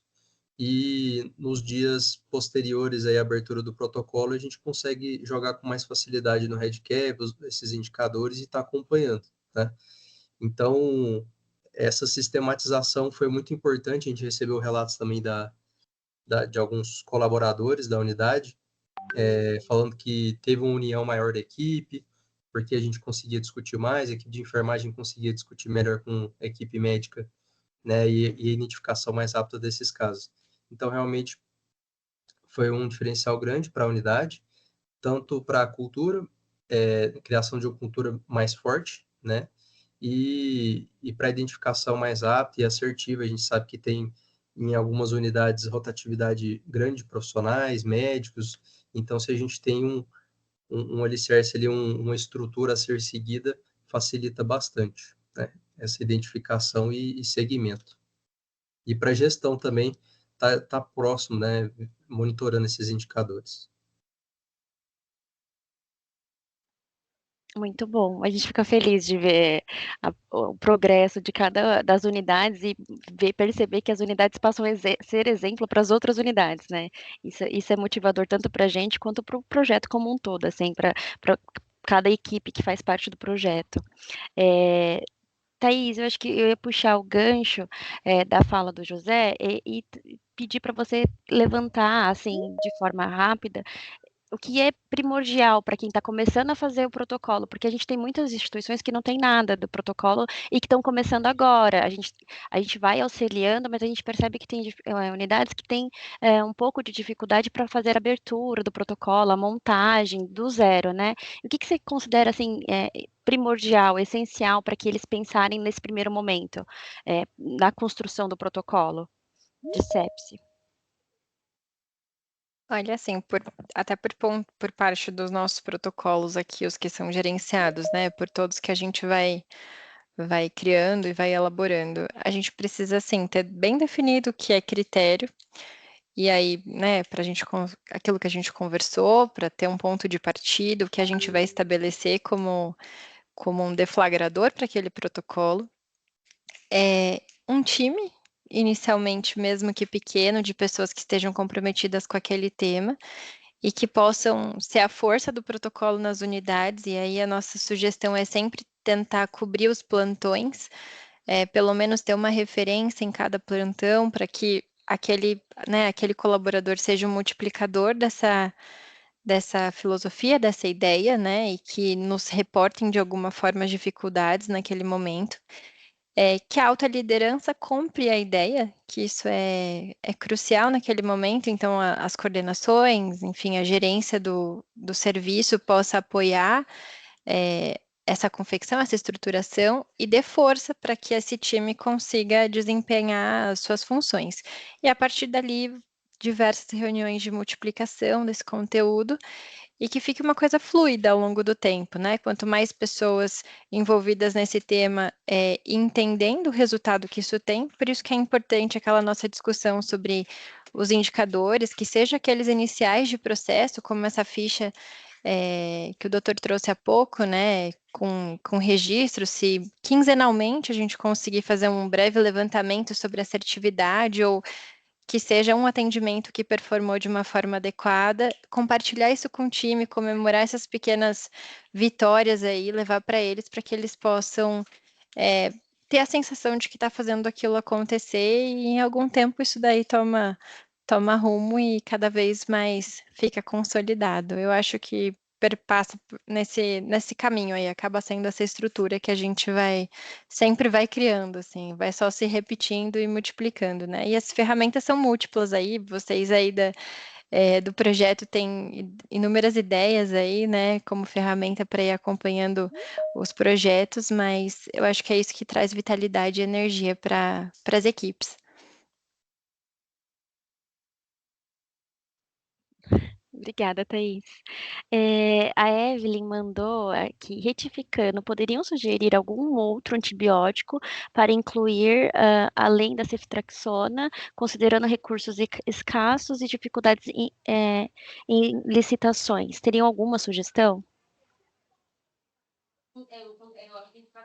e nos dias posteriores à abertura do protocolo, a gente consegue jogar com mais facilidade no REDCap, esses indicadores, e estar acompanhando, né? Então, essa sistematização foi muito importante. A gente recebeu relatos também de alguns colaboradores da unidade, falando que teve uma união maior da equipe, porque a gente conseguia discutir mais, a equipe de enfermagem conseguia discutir melhor com a equipe médica, né, e a identificação mais rápida desses casos. Então, realmente, foi um diferencial grande para a unidade, tanto para a cultura, criação de uma cultura mais forte, né, e para a identificação mais rápida e assertiva. A gente sabe que tem, em algumas unidades, rotatividade grande de profissionais, médicos. Então, se a gente tem um alicerce ali, uma estrutura a ser seguida, facilita bastante, né, essa identificação e segmento. E para a gestão também, tá próximo, né, monitorando esses indicadores. Muito bom. A gente fica feliz de ver o progresso de cada das unidades e perceber que as unidades passam a ser exemplo para as outras unidades, né? Isso é motivador tanto para a gente quanto para o projeto como um todo, assim, para cada equipe que faz parte do projeto. Thaís, eu acho que eu ia puxar o gancho da fala do José e pedir para você levantar, assim, de forma rápida, o que é primordial para quem está começando a fazer o protocolo, porque a gente tem muitas instituições que não tem nada do protocolo e que estão começando agora. A gente vai auxiliando, mas a gente percebe que tem unidades que têm um pouco de dificuldade para fazer a abertura do protocolo, a montagem do zero, né? O que você considera assim primordial, essencial para que eles pensarem nesse primeiro momento na construção do protocolo de sepse? Olha, assim, até por parte dos nossos protocolos aqui, os que são gerenciados, né, por todos que a gente vai criando e vai elaborando, a gente precisa, assim, ter bem definido o que é critério, e aí, né, para a gente, aquilo que a gente conversou, para ter um ponto de partida, o que a gente vai estabelecer como um deflagrador para aquele protocolo. Um time, inicialmente, mesmo que pequeno, de pessoas que estejam comprometidas com aquele tema e que possam ser a força do protocolo nas unidades. E aí a nossa sugestão é sempre tentar cobrir os plantões, pelo menos ter uma referência em cada plantão para que aquele colaborador seja um multiplicador dessa filosofia, dessa ideia, né, e que nos reportem de alguma forma as dificuldades naquele momento. Que a alta liderança compre a ideia, que isso é crucial naquele momento, então as coordenações, enfim, a gerência do serviço possa apoiar essa confecção, essa estruturação e dê força para que esse time consiga desempenhar as suas funções. E a partir dali, diversas reuniões de multiplicação desse conteúdo e que fique uma coisa fluida ao longo do tempo, né? Quanto mais pessoas envolvidas nesse tema entendendo o resultado que isso tem, por isso que é importante aquela nossa discussão sobre os indicadores, que sejam aqueles iniciais de processo, como essa ficha que o doutor trouxe há pouco, né? Com registro, se quinzenalmente a gente conseguir fazer um breve levantamento sobre assertividade ou que seja um atendimento que performou de uma forma adequada, compartilhar isso com o time, comemorar essas pequenas vitórias aí, levar para eles, para que eles possam ter a sensação de que está fazendo aquilo acontecer e em algum tempo isso daí toma rumo e cada vez mais fica consolidado. Eu acho que perpassa nesse caminho aí, acaba sendo essa estrutura que a gente sempre vai criando, assim, vai só se repetindo e multiplicando, né? E as ferramentas são múltiplas aí, vocês aí do projeto têm inúmeras ideias aí, né, como ferramenta para ir acompanhando os projetos, mas eu acho que é isso que traz vitalidade e energia para as equipes. Obrigada, Thaís. A Evelyn mandou aqui, retificando, poderiam sugerir algum outro antibiótico para incluir, além da ceftriaxona, considerando recursos escassos e dificuldades em licitações? Teriam alguma sugestão?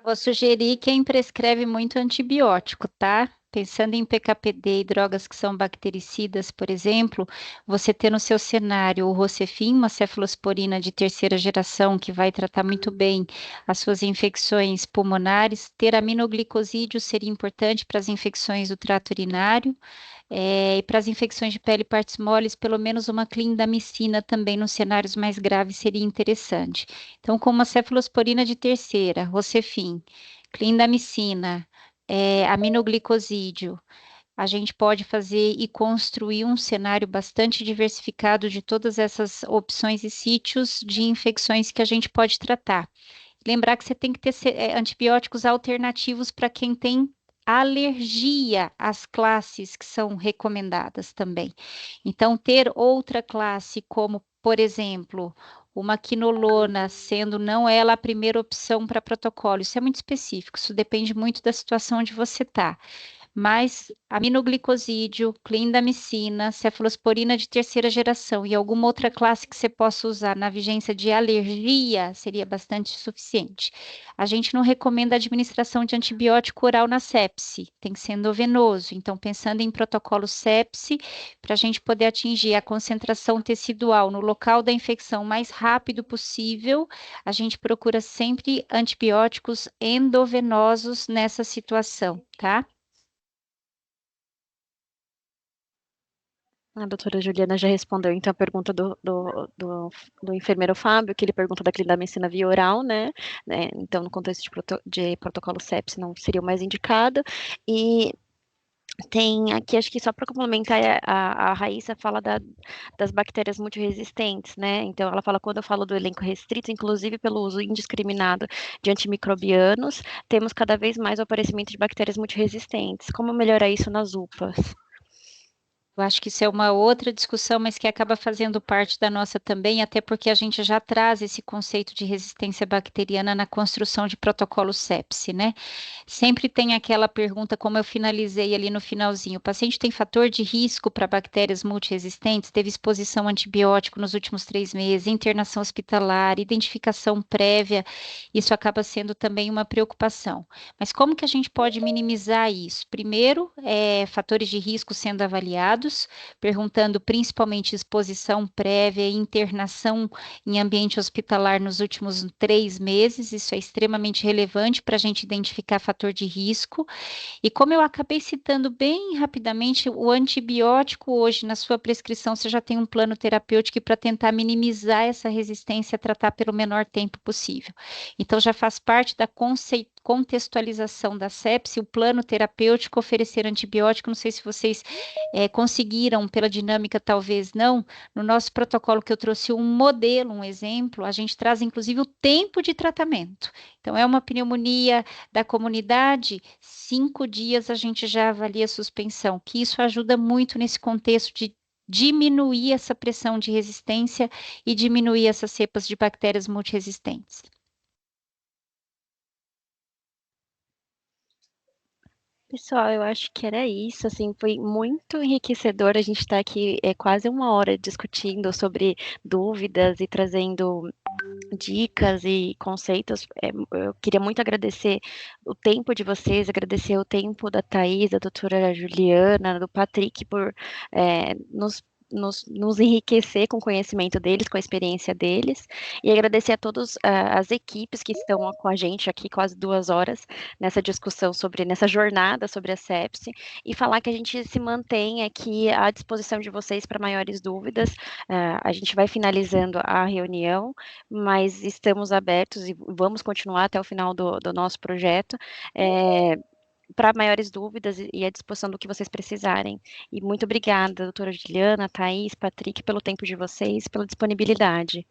Vou sugerir quem prescreve muito antibiótico, tá? Pensando em PKPD e drogas que são bactericidas, por exemplo, você ter no seu cenário o Rocefin, uma cefalosporina de terceira geração que vai tratar muito bem as suas infecções pulmonares, ter aminoglicosídeo seria importante para as infecções do trato urinário, e para as infecções de pele e partes moles, pelo menos uma clindamicina também nos cenários mais graves seria interessante. Então, com uma cefalosporina de terceira, Rocefin, clindamicina, aminoglicosídeo, a gente pode fazer e construir um cenário bastante diversificado de todas essas opções e sítios de infecções que a gente pode tratar. Lembrar que você tem que ter antibióticos alternativos para quem tem alergia às classes que são recomendadas também. Então, ter outra classe, como, por exemplo, uma quinolona, sendo não ela a primeira opção para protocolo, isso é muito específico, isso depende muito da situação onde você está. Mas aminoglicosídeo, clindamicina, cefalosporina de terceira geração e alguma outra classe que você possa usar na vigência de alergia seria bastante suficiente. A gente não recomenda a administração de antibiótico oral na sepse, tem que ser endovenoso. Então, pensando em protocolo sepse, para a gente poder atingir a concentração tecidual no local da infecção o mais rápido possível, a gente procura sempre antibióticos endovenosos nessa situação, tá? A doutora Juliana já respondeu, então, a pergunta do enfermeiro Fábio, que ele pergunta da clindamicina via oral, né? Então, no contexto de protocolo sepse, não seria o mais indicado. E tem aqui, acho que só para complementar, a Raíssa fala das bactérias multiresistentes, né? Então, ela fala, quando eu falo do elenco restrito, inclusive pelo uso indiscriminado de antimicrobianos, temos cada vez mais o aparecimento de bactérias multiresistentes. Como melhorar isso nas UPAs? Eu acho que isso é uma outra discussão, mas que acaba fazendo parte da nossa também, até porque a gente já traz esse conceito de resistência bacteriana na construção de protocolo sepse, né? Sempre tem aquela pergunta, como eu finalizei ali no finalzinho: o paciente tem fator de risco para bactérias multiresistentes? Teve exposição a antibiótico nos últimos 3 meses, internação hospitalar, identificação prévia, isso acaba sendo também uma preocupação. Mas como que a gente pode minimizar isso? Primeiro, fatores de risco sendo avaliados, perguntando principalmente exposição prévia e internação em ambiente hospitalar nos últimos 3 meses, isso é extremamente relevante para a gente identificar fator de risco. E como eu acabei citando bem rapidamente, o antibiótico hoje, na sua prescrição, você já tem um plano terapêutico para tentar minimizar essa resistência, tratar pelo menor tempo possível. Então, já faz parte da contextualização da sepse, o plano terapêutico oferecer antibiótico. Não sei se vocês conseguiram, pela dinâmica, talvez não. No nosso protocolo que eu trouxe um modelo, um exemplo, a gente traz inclusive o tempo de tratamento. Então, é uma pneumonia da comunidade, 5 dias a gente já avalia a suspensão, que isso ajuda muito nesse contexto de diminuir essa pressão de resistência e diminuir essas cepas de bactérias multiresistentes. Pessoal, eu acho que era isso, assim, foi muito enriquecedor a gente estar aqui quase uma hora discutindo sobre dúvidas e trazendo dicas e conceitos. Eu queria muito agradecer o tempo de vocês, agradecer o tempo da Thaís, da doutora Juliana, do Patrick, por nos enriquecer com o conhecimento deles, com a experiência deles, e agradecer a todas as equipes que estão com a gente aqui quase 2 horas nessa discussão nessa jornada sobre a sepse, e falar que a gente se mantém aqui à disposição de vocês para maiores dúvidas. A gente vai finalizando a reunião, mas estamos abertos e vamos continuar até o final do nosso projeto. Para maiores dúvidas e à disposição do que vocês precisarem. E muito obrigada, doutora Juliana, Thaís, Patrick, pelo tempo de vocês, pela disponibilidade.